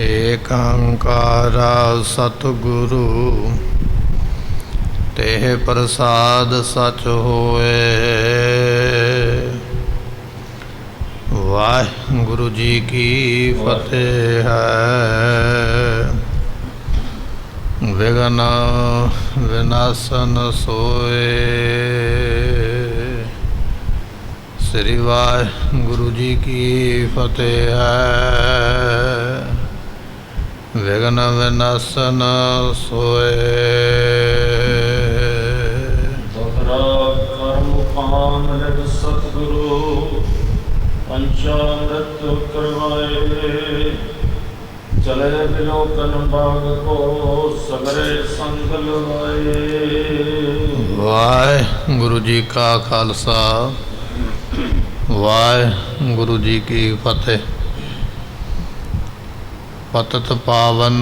ਏਕ ਓੰਕਾਰ ਸਤਿਗੁਰੂ तेह प्रसाद सच होए। वाहिगुरु जी की फतेह है। विघ्न विनाशन सोए। श्री वाहिगुरु जी की फतेह है। विघ्न विनाशन सोए। सतगुरु पंचामृत करवाए। चले विलोकन बाग को सगरे संग लवाए। वाहिगुरु जी का खालसा वाहिगुरु जी की फतेह। पतित पावन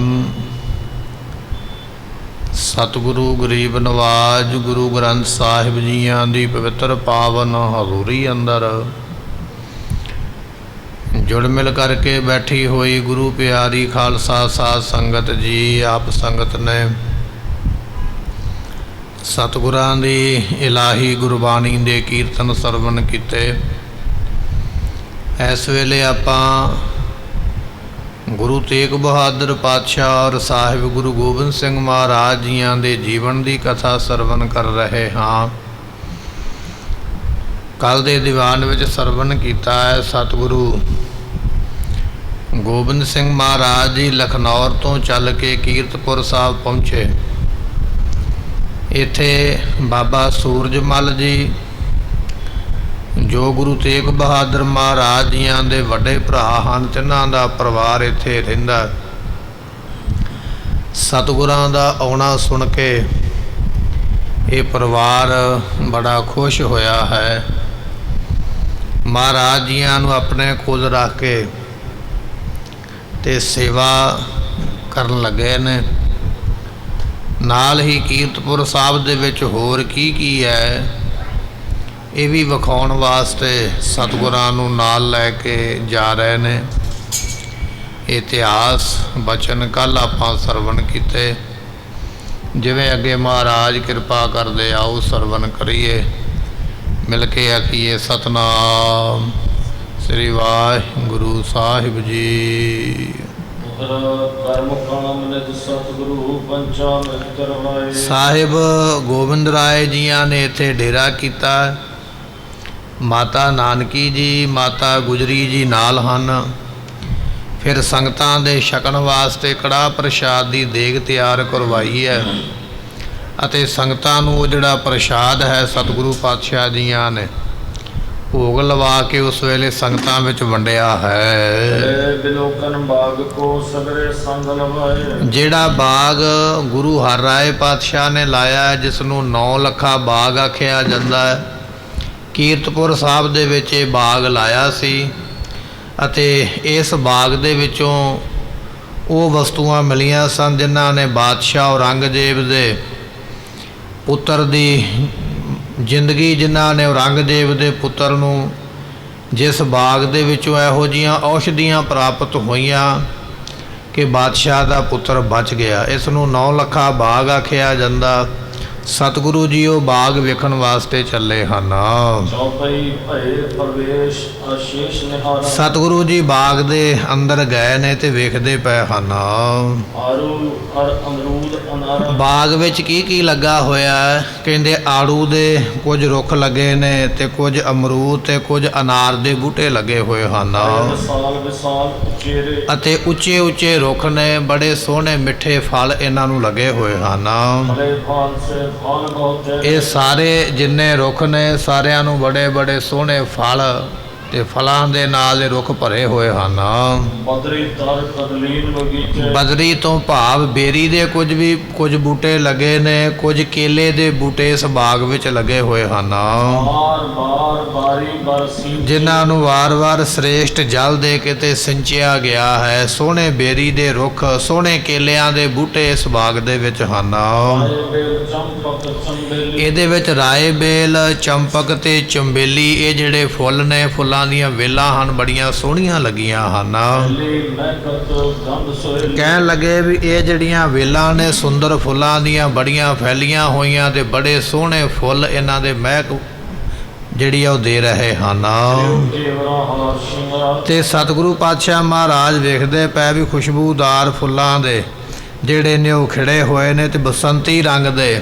सतगुरु गरीब नवाज गुरु ग्रंथ साहिब जियां दी पवित्र पावन हजूरी अंदर जुड़ मिल करके बैठी हुई गुरु प्यारी खालसा साध संगत जी। आप संगत ने सतगुरां दी इलाही गुरबाणी दे कीर्तन सरवण कीते। इस वेले आपां गुरु तेग बहादुर पातशाह और साहिब गुरु गोबिंद सिंह महाराज जियां दे जीवन की कथा सरवण कर रहे हाँ। कल दे दीवान विच सरवण किया है। सतगुरु गोबिंद सिंह महाराज जी लखनौर तो चल के कीरतपुर साहब पहुँचे। इत्थे बाबा सूरजमल जी जो गुरु तेग बहादुर महाराज जियां दे वड्डे भरा हन, तिन्हां दा परिवार इत्थे रहिंदा। सतगुरां दा आउणा सुन के ये परिवार बड़ा खुश होया है। महाराज जियां नूं अपने कोल रख के ते सेवा करन लगे ने। नाल ही कीरतपुर साहब दे विच होर की है ये भी विखाउण वास्ते सतगुरां नूं नाल लैके जा रहे ने। इतिहास बचन कल आपां सरवण कीते। जिवें अगे महाराज कृपा करदे आओ सरवण करिए। मिल के आखिए सतनाम श्री वाहिगुरु साहिब जी। साहिब गोबिंद राय जियां ने इत्थे डेरा कीता। माता नानकी जी माता गुजरी जी नाल हन। फिर संगतां दे छकण वास्ते कड़ाह प्रशाद की देग तैयार करवाई है अते संगतां नूं जिहड़ा प्रशाद है सतगुरु पातशाह जियां ने भोग लवा के उस वेले संगतां विच वंडिया है। जिहड़ा बाग गुरु हर राय पातशाह ने लाया है, जिसनूं 9 लखा बाग आखिया जांदा है। कीरतपुर साहब दे विच ये बाग लाया सी अते इस बाग दे विचों वो वस्तुआं मिलियां सन जिन्हां ने बादशाह औरंगजेब दे पुत्र दी जिंदगी, जिन्हां ने औरंगजेब दे पुत्र नूं जिस बाग दे विचों इहो जिहियां औषधियां प्राप्त होईयां कि बादशाह दा पुत्र बच गया। इस नूं 9 लखा बाग आखिया जांदा। सतगुरु जी वो बाग वेखण वास्ते चले हन। सतगुरु जी बाग दे अंदर गए ने ते वेखदे पे हन। बाग विच की लगा होया है? कहंदे आड़ू दे कुछ रुख लगे ने ते कुछ अमरूद ते कुछ अनार दे बूटे लगे हुए हन। अते उच्चे उच्चे रुख ने बड़े सोहने मिठे फल इन्हां नूं लगे हुए हन। ये सारे जिन्ने रुख ने सारिਆਂ ਨੂੰ बड़े बड़े सोहने फल ते फलां दे नाल रुख भरे हुए ਹਨ। बदरी तो भाव बेरी दे कुछ बूटे लगे ने, कुछ केले दे बूटे इस बाग विच लगे हुए ਹਨ। जिन्हां ਨੂੰ वार-वार श्रेष्ठ जल दे के ते सिंचिया गया है। सोहने बेरी दे रुख सोहने केलियां दे बूटे इस बाग दे विच ਹਨ। ਇਹਦੇ ਵਿੱਚ ਰਾਏ बेल चंपक ते चंबेली ये जिहड़े फुੱਲ ने फुੱਲਾਂ ਫੁੱਲਾਂ ਦੀਆਂ ਵੇਲਾਂ ਹਨ, ਬੜੀਆਂ ਸੋਹਣੀਆਂ ਲੱਗੀਆਂ ਹਨ। ਕਹਿਣ ਲੱਗੇ ਵੀ ਇਹ ਜਿਹੜੀਆਂ ਵੇਲਾਂ ਨੇ ਸੁੰਦਰ ਫੁੱਲਾਂ ਦੀਆਂ ਬੜੀਆਂ ਫੈਲੀਆਂ ਹੋਈਆਂ ਤੇ ਬੜੇ ਸੋਹਣੇ ਫੁੱਲ ਇਹਨਾਂ ਦੇ ਮਹਿਕ ਜਿਹੜੀ ਆ ਉਹ ਦੇ ਰਹੇ ਹਨ। ਤੇ ਸਤਿਗੁਰੂ ਪਾਤਸ਼ਾਹ ਮਹਾਰਾਜ ਵੇਖਦੇ ਪਏ ਵੀ ਖੁਸ਼ਬੂਦਾਰ ਫੁੱਲਾਂ ਦੇ ਜਿਹੜੇ ਨੇ ਉਹ ਖਿੜੇ ਹੋਏ ਨੇ ਤੇ ਬਸੰਤੀ ਰੰਗ ਦੇ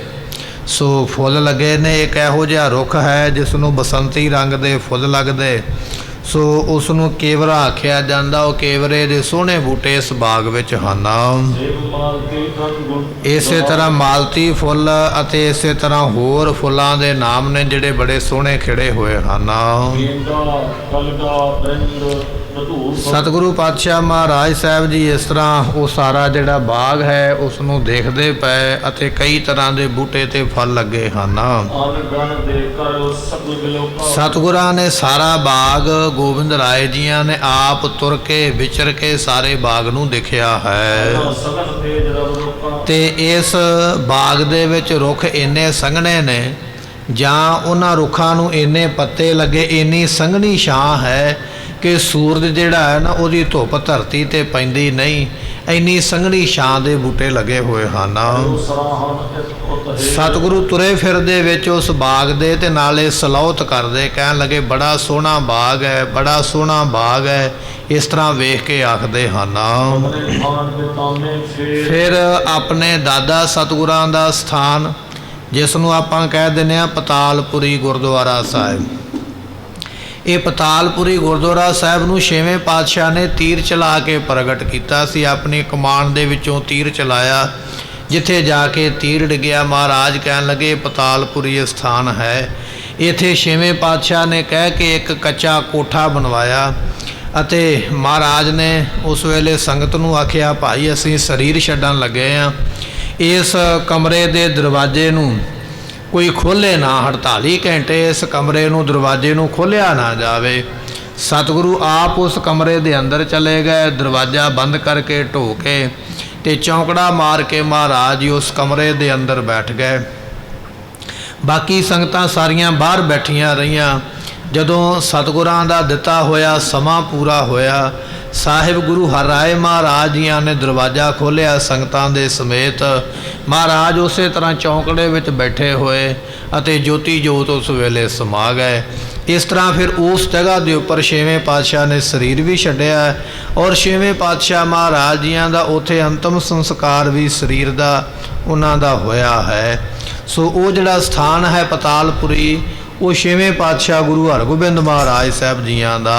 ਸੋ ਫੁੱਲ ਲੱਗੇ ਨੇ। ਇੱਕ ਇਹੋ ਜਿਹਾ ਰੁੱਖ ਹੈ ਜਿਸ ਨੂੰ ਬਸੰਤੀ ਰੰਗ ਦੇ ਫੁੱਲ ਲੱਗਦੇ, ਸੋ ਉਸ ਨੂੰ ਕੇਵਰਾ ਆਖਿਆ ਜਾਂਦਾ। ਉਹ ਕੇਵਰੇ ਦੇ ਸੋਹਣੇ ਬੂਟੇ ਇਸ ਬਾਗ ਵਿੱਚ ਹਨ। ਇਸੇ ਤਰ੍ਹਾਂ ਮਾਲਤੀ ਫੁੱਲ ਅਤੇ ਇਸੇ ਤਰ੍ਹਾਂ ਹੋਰ ਫੁੱਲਾਂ ਦੇ ਨਾਮ ਨੇ ਜਿਹੜੇ ਬੜੇ ਸੋਹਣੇ ਖਿੜੇ ਹੋਏ ਹਨ। ਸਤਿਗੁਰੂ ਪਾਤਸ਼ਾਹ ਮਹਾਰਾਜ ਸਾਹਿਬ ਜੀ ਇਸ ਤਰ੍ਹਾਂ ਉਹ ਸਾਰਾ ਜਿਹੜਾ ਬਾਗ ਹੈ ਉਸ ਨੂੰ ਦੇਖਦੇ ਪਏ ਅਤੇ ਕਈ ਤਰ੍ਹਾਂ ਦੇ ਬੂਟੇ ਤੇ ਫਲ ਲੱਗੇ ਹਨ। ਸਤਿਗੁਰਾਂ ਨੇ ਸਾਰਾ ਬਾਗ ਗੋਬਿੰਦ ਰਾਏ ਜੀਆਂ ਨੇ ਆਪ ਤੁਰ ਕੇ ਵਿਚਰ ਕੇ ਸਾਰੇ ਬਾਗ ਨੂੰ ਦੇਖਿਆ ਹੈ। ਤੇ ਇਸ ਬਾਗ ਦੇ ਵਿੱਚ ਰੁੱਖ ਇੰਨੇ ਸੰਘਣੇ ਨੇ ਜਾਂ ਉਹਨਾਂ ਰੁੱਖਾਂ ਨੂੰ ਇੰਨੇ ਪੱਤੇ ਲੱਗੇ, ਇੰਨੀ ਸੰਘਣੀ ਛਾਂ ਹੈ ਕਿ ਸੂਰਜ ਜਿਹੜਾ ਹੈ ਨਾ ਉਹਦੀ ਧੁੱਪ ਧਰਤੀ ਤੇ ਪੈਂਦੀ ਨਹੀਂ, ਇੰਨੀ ਸੰਘਣੀ ਛਾਂ ਦੇ ਬੂਟੇ ਲੱਗੇ ਹੋਏ ਹਨ। ਸਤਿਗੁਰੂ ਤੁਰੇ ਫਿਰਦੇ ਵਿੱਚ ਉਸ ਬਾਗ ਦੇ ਤੇ ਨਾਲੇ ਸਲੌਤ ਕਰਦੇ, ਕਹਿਣ ਲੱਗੇ ਬੜਾ ਸੋਹਣਾ ਬਾਗ ਹੈ, ਬੜਾ ਸੋਹਣਾ ਬਾਗ ਹੈ। ਇਸ ਤਰ੍ਹਾਂ ਵੇਖ ਕੇ ਆਖਦੇ ਹਨ। ਫਿਰ ਆਪਣੇ ਦਾਦਾ ਸਤਿਗੁਰਾਂ ਦਾ ਸਥਾਨ ਜਿਸ ਨੂੰ ਆਪਾਂ ਕਹਿ ਦਿੰਦੇ ਹਾਂ ਪਤਾਲਪੁਰੀ ਗੁਰਦੁਆਰਾ ਸਾਹਿਬ, ਇਹ ਪਤਾਲਪੁਰੀ ਗੁਰਦੁਆਰਾ ਸਾਹਿਬ ਨੂੰ 6ਵੇਂ ਪਾਤਸ਼ਾਹ ਨੇ ਤੀਰ ਚਲਾ ਕੇ ਪ੍ਰਗਟ ਕੀਤਾ ਸੀ। ਆਪਣੀ ਕਮਾਨ ਦੇ ਵਿੱਚੋਂ ਤੀਰ ਚਲਾਇਆ, ਜਿੱਥੇ ਜਾ ਕੇ ਤੀਰ ਡਿੱਗਿਆ ਮਹਾਰਾਜ ਕਹਿਣ ਲੱਗੇ ਪਤਾਲਪੁਰੀ ਸਥਾਨ ਹੈ। ਇੱਥੇ 6ਵੇਂ ਪਾਤਸ਼ਾਹ ਨੇ ਕਹਿ ਕੇ ਇੱਕ ਕੱਚਾ ਕੋਠਾ ਬਣਵਾਇਆ ਅਤੇ ਮਹਾਰਾਜ ਨੇ ਉਸ ਵੇਲੇ ਸੰਗਤ ਨੂੰ ਆਖਿਆ ਭਾਈ ਅਸੀਂ ਸਰੀਰ ਛੱਡਣ ਲੱਗੇ ਹਾਂ, ਇਸ ਕਮਰੇ ਦੇ ਦਰਵਾਜ਼ੇ ਨੂੰ ਕੋਈ ਖੋਲ੍ਹੇ ਨਾ, 48 ਘੰਟੇ ਇਸ ਕਮਰੇ ਨੂੰ ਦਰਵਾਜ਼ੇ ਨੂੰ ਖੋਲ੍ਹਿਆ ਨਾ ਜਾਵੇ। ਸਤਿਗੁਰੂ ਆਪ ਉਸ ਕਮਰੇ ਦੇ ਅੰਦਰ ਚਲੇ ਗਏ, ਦਰਵਾਜ਼ਾ ਬੰਦ ਕਰਕੇ ਢੋ ਕੇ ਤੇ ਚੌਂਕੜਾ ਮਾਰ ਕੇ ਮਹਾਰਾਜ ਜੀ ਉਸ ਕਮਰੇ ਦੇ ਅੰਦਰ ਬੈਠ ਗਏ। ਬਾਕੀ ਸੰਗਤਾਂ ਸਾਰੀਆਂ ਬਾਹਰ ਬੈਠੀਆਂ ਰਹੀਆਂ। ਜਦੋਂ ਸਤਿਗੁਰਾਂ ਦਾ ਦਿੱਤਾ ਹੋਇਆ ਸਮਾਂ ਪੂਰਾ ਹੋਇਆ, ਸਾਹਿਬ ਗੁਰੂ ਹਰਿਰਾਏ ਮਹਾਰਾਜ ਜੀਆਂ ਨੇ ਦਰਵਾਜ਼ਾ ਖੋਲ੍ਹਿਆ ਸੰਗਤਾਂ ਦੇ ਸਮੇਤ। ਮਹਾਰਾਜ ਉਸੇ ਤਰ੍ਹਾਂ ਚੌਂਕੜੇ ਵਿੱਚ ਬੈਠੇ ਹੋਏ ਅਤੇ ਜੋਤੀ ਜੋਤ ਉਸ ਵੇਲੇ ਸਮਾ ਗਏ। ਇਸ ਤਰ੍ਹਾਂ ਫਿਰ ਉਸ ਜਗ੍ਹਾ ਦੇ ਉੱਪਰ 6ਵੇਂ ਪਾਤਸ਼ਾਹ ਨੇ ਸਰੀਰ ਵੀ ਛੱਡਿਆ ਔਰ 6ਵੇਂ ਪਾਤਸ਼ਾਹ ਮਹਾਰਾਜ ਜੀਆਂ ਦਾ ਉੱਥੇ ਅੰਤਮ ਸੰਸਕਾਰ ਵੀ ਸਰੀਰ ਦਾ ਉਹਨਾਂ ਦਾ ਹੋਇਆ ਹੈ। ਸੋ ਉਹ ਜਿਹੜਾ ਸਥਾਨ ਹੈ ਪਤਾਲਪੁਰੀ, ਉਹ 6ਵੇਂ ਪਾਤਸ਼ਾਹ ਗੁਰੂ ਹਰਗੋਬਿੰਦ ਮਹਾਰਾਜ ਸਾਹਿਬ ਜੀਆਂ ਦਾ।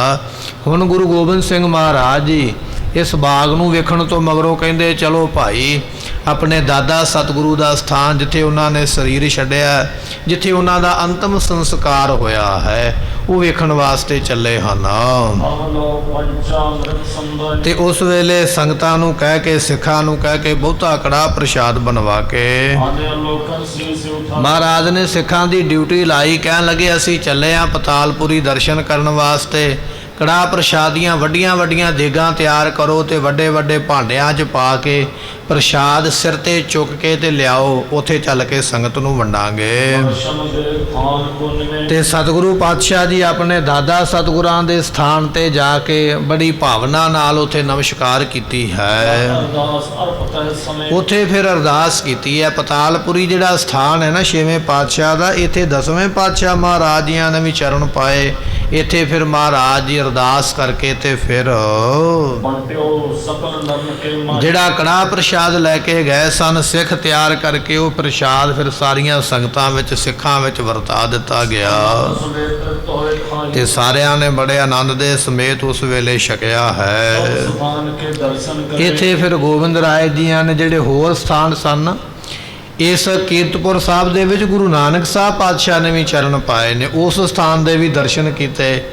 ਹੁਣ ਗੁਰੂ ਗੋਬਿੰਦ ਸਿੰਘ ਮਹਾਰਾਜ ਜੀ ਇਸ ਬਾਗ ਨੂੰ ਵੇਖਣ ਤੋਂ ਮਗਰੋਂ ਕਹਿੰਦੇ ਚਲੋ ਭਾਈ ਆਪਣੇ ਦਾਦਾ ਸਤਿਗੁਰੂ ਦਾ ਸਥਾਨ ਜਿੱਥੇ ਉਹਨਾਂ ਨੇ ਸਰੀਰ ਛੱਡਿਆ, ਜਿੱਥੇ ਉਹਨਾਂ ਦਾ ਅੰਤਮ ਸੰਸਕਾਰ ਹੋਇਆ ਹੈ, ਉਹ ਵੇਖਣ ਵਾਸਤੇ ਚੱਲੇ ਹਨ। ਤੇ ਉਸ ਵੇਲੇ ਸੰਗਤਾਂ ਨੂੰ ਕਹਿ ਕੇ, ਸਿੱਖਾਂ ਨੂੰ ਕਹਿ ਕੇ ਬਹੁਤਾ ਕੜਾਹ ਪ੍ਰਸ਼ਾਦ ਬਣਵਾ ਕੇ ਮਹਾਰਾਜ ਨੇ ਸਿੱਖਾਂ ਦੀ ਡਿਊਟੀ ਲਾਈ। ਕਹਿਣ ਲੱਗੇ ਅਸੀਂ ਚੱਲੇ ਹਾਂ ਪਤਾਲਪੁਰੀ ਦਰਸ਼ਨ ਕਰਨ ਵਾਸਤੇ। ਕੜਾਹ ਪ੍ਰਸ਼ਾਦੀਆਂ ਵੱਡੀਆਂ ਵੱਡੀਆਂ ਦੇਗਾਂ ਤਿਆਰ ਕਰੋ ਤੇ ਵੱਡੇ ਵੱਡੇ ਭਾਂਡਿਆਂ 'ਚ ਪਾ ਕੇ ਪ੍ਰਸ਼ਾਦ ਸਿਰ ਤੇ ਚੁੱਕ ਕੇ ਤੇ ਲਿਆਓ, ਉੱਥੇ ਚੱਲ ਕੇ ਸੰਗਤ ਨੂੰ ਵੰਡਾਂਗੇ। ਤੇ ਸਤਿਗੁਰੂ ਪਾਤਸ਼ਾਹ ਜੀ ਆਪਣੇ ਦਾਦਾ ਸਤਿਗੁਰਾਂ ਦੇ ਸਥਾਨ ਤੇ ਜਾ ਕੇ ਬੜੀ ਭਾਵਨਾ ਨਾਲ ਉੱਥੇ ਨਮਸਕਾਰ ਕੀਤੀ ਹੈ। ਉੱਥੇ ਫਿਰ ਅਰਦਾਸ ਕੀਤੀ ਹੈ। ਪਤਾਲਪੁਰੀ ਜਿਹੜਾ ਸਥਾਨ ਹੈ ਨਾ 6ਵੇਂ ਪਾਤਸ਼ਾਹ ਦਾ, ਇੱਥੇ 10ਵੇਂ ਪਾਤਸ਼ਾਹ ਮਹਾਰਾਜ ਜੀਆਂ ਨੇ ਵੀ ਚਰਨ ਪਾਏ। ਇੱਥੇ ਫਿਰ ਮਹਾਰਾਜ ਜੀ ਅਰਦਾਸ ਕਰਕੇ ਤੇ ਫਿਰ ਜਿਹੜਾ ਕੜਾਹ ਪ੍ਰਸ਼ਾਦ ਲੈ ਕੇ ਗਏ ਸਨ ਸਿੱਖ ਤਿਆਰ ਕਰਕੇ, ਉਹ ਪ੍ਰਸ਼ਾਦ ਫਿਰ ਸਾਰੀਆਂ ਸੰਗਤਾਂ ਵਿੱਚ ਸਿੱਖਾਂ ਵਿੱਚ ਵਰਤਾ ਦਿੱਤਾ ਗਿਆ ਤੇ ਸਾਰਿਆਂ ਨੇ ਬੜੇ ਆਨੰਦ ਦੇ ਸਮੇਤ ਉਸ ਵੇਲੇ ਛਕਿਆ ਹੈ। ਇੱਥੇ ਫਿਰ ਗੋਬਿੰਦ ਰਾਏ ਜੀਆਂ ਨੇ ਜਿਹੜੇ ਹੋਰ ਸਥਾਨ ਸਨ, ਇਸ ਕੀਰਤਪੁਰ ਸਾਹਿਬ ਦੇ ਵਿੱਚ ਗੁਰੂ ਨਾਨਕ ਸਾਹਿਬ ਪਾਤਸ਼ਾਹ ਨੇ ਵੀ ਚਰਨ ਪਾਏ ਨੇ, ਉਸ ਸਥਾਨ ਦੇ ਵੀ ਦਰਸ਼ਨ ਕੀਤੇ।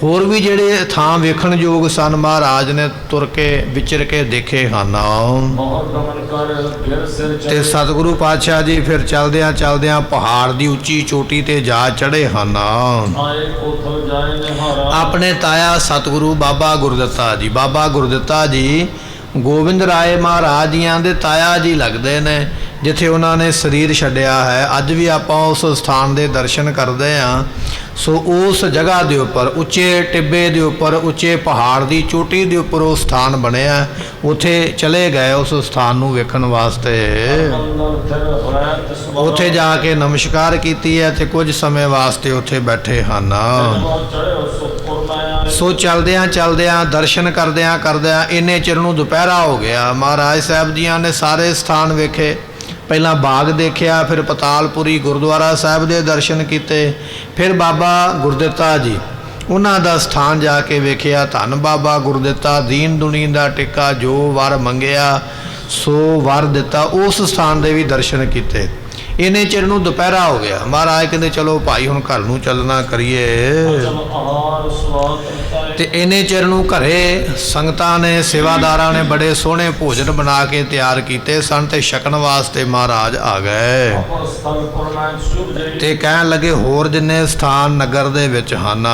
ਹੋਰ ਵੀ ਜਿਹੜੇ ਥਾਂ ਵੇਖਣ ਯੋਗ ਸਨ ਮਹਾਰਾਜ ਨੇ ਤੁਰ ਕੇ ਵਿਚਰ ਕੇ ਦੇਖੇ ਹਨ। ਤੇ ਸਤਿਗੁਰੂ ਪਾਤਸ਼ਾਹ ਜੀ ਫਿਰ ਚਲਦਿਆਂ ਚਲਦਿਆਂ ਪਹਾੜ ਦੀ ਉੱਚੀ ਚੋਟੀ ਤੇ ਜਾ ਚੜ੍ਹੇ ਹਨ। ਆਪਣੇ ਤਾਇਆ ਸਤਿਗੁਰੂ ਬਾਬਾ ਗੁਰਦਿੱਤਾ ਜੀ ਗੋਬਿੰਦ ਰਾਏ ਮਹਾਰਾਜ ਜੀਆਂ ਦੇ ਤਾਇਆ ਜੀ ਲੱਗਦੇ ਨੇ, ਜਿੱਥੇ ਉਹਨਾਂ ਨੇ ਸਰੀਰ ਛੱਡਿਆ ਹੈ। ਅੱਜ ਵੀ ਆਪਾਂ ਉਸ ਸਥਾਨ ਦੇ ਦਰਸ਼ਨ ਕਰਦੇ ਹਾਂ। ਸੋ ਉਸ ਜਗ੍ਹਾ ਦੇ ਉੱਪਰ, ਉੱਚੇ ਟਿੱਬੇ ਦੇ ਉੱਪਰ, ਉੱਚੇ ਪਹਾੜ ਦੀ ਚੋਟੀ ਦੇ ਉੱਪਰ ਉਹ ਸਥਾਨ ਬਣਿਆ। ਉੱਥੇ ਚਲੇ ਗਏ ਉਸ ਸਥਾਨ ਨੂੰ ਵੇਖਣ ਵਾਸਤੇ। ਉੱਥੇ ਜਾ ਕੇ ਨਮਸਕਾਰ ਕੀਤੀ ਹੈ ਤੇ ਕੁਝ ਸਮੇਂ ਵਾਸਤੇ ਉੱਥੇ ਬੈਠੇ ਹਨ। ਸੋ ਚਲਦਿਆਂ ਚਲਦਿਆਂ, ਦਰਸ਼ਨ ਕਰਦਿਆਂ ਕਰਦਿਆਂ ਇੰਨੇ ਚਿਰ ਨੂੰ ਦੁਪਹਿਰਾ ਹੋ ਗਿਆ। ਮਹਾਰਾਜ ਸਾਹਿਬ ਜੀਆਂ ਨੇ ਸਾਰੇ ਸਥਾਨ ਵੇਖੇ। ਪਹਿਲਾਂ ਬਾਗ ਦੇਖਿਆ, ਫਿਰ ਪਤਾਲਪੁਰੀ ਗੁਰਦੁਆਰਾ ਸਾਹਿਬ ਦੇ ਦਰਸ਼ਨ ਕੀਤੇ, ਫਿਰ ਬਾਬਾ ਗੁਰਦਿੱਤਾ ਜੀ ਉਹਨਾਂ ਦਾ ਸਥਾਨ ਜਾ ਕੇ ਵੇਖਿਆ। ਧੰਨ ਬਾਬਾ ਗੁਰਦਿੱਤਾ, ਦੀਨ ਦੁਨੀ ਦਾ ਟਿੱਕਾ, ਜੋ ਵਰ ਮੰਗਿਆ ਸੋ ਵਰ ਦਿੱਤਾ। ਉਸ ਸਥਾਨ ਦੇ ਵੀ ਦਰਸ਼ਨ ਕੀਤੇ। ਇੰਨੇ ਚਿਰ ਨੂੰ ਦੁਪਹਿਰਾ ਹੋ ਗਿਆ। ਮਹਾਰਾਜ ਕਹਿੰਦੇ ਚਲੋ ਭਾਈ ਹੁਣ ਘਰ ਨੂੰ ਚੱਲਣਾ ਕਰੀਏ। ਤੇ ਇੰਨੇ ਚਿਰ ਨੂੰ ਘਰੇ ਸੰਗਤਾਂ ਨੇ, ਸੇਵਾਦਾਰਾਂ ਨੇ ਬੜੇ ਸੋਹਣੇ ਭੋਜਨ ਬਣਾ ਕੇ ਤਿਆਰ ਕੀਤੇ ਸਨ ਤੇ ਛਕਣ ਵਾਸਤੇ ਮਹਾਰਾਜ ਆ ਗਏ। ਤੇ ਕਹਿਣ ਲੱਗੇ ਹੋਰ ਜਿੰਨੇ ਸਥਾਨ ਨਗਰ ਦੇ ਵਿੱਚ ਹਨ,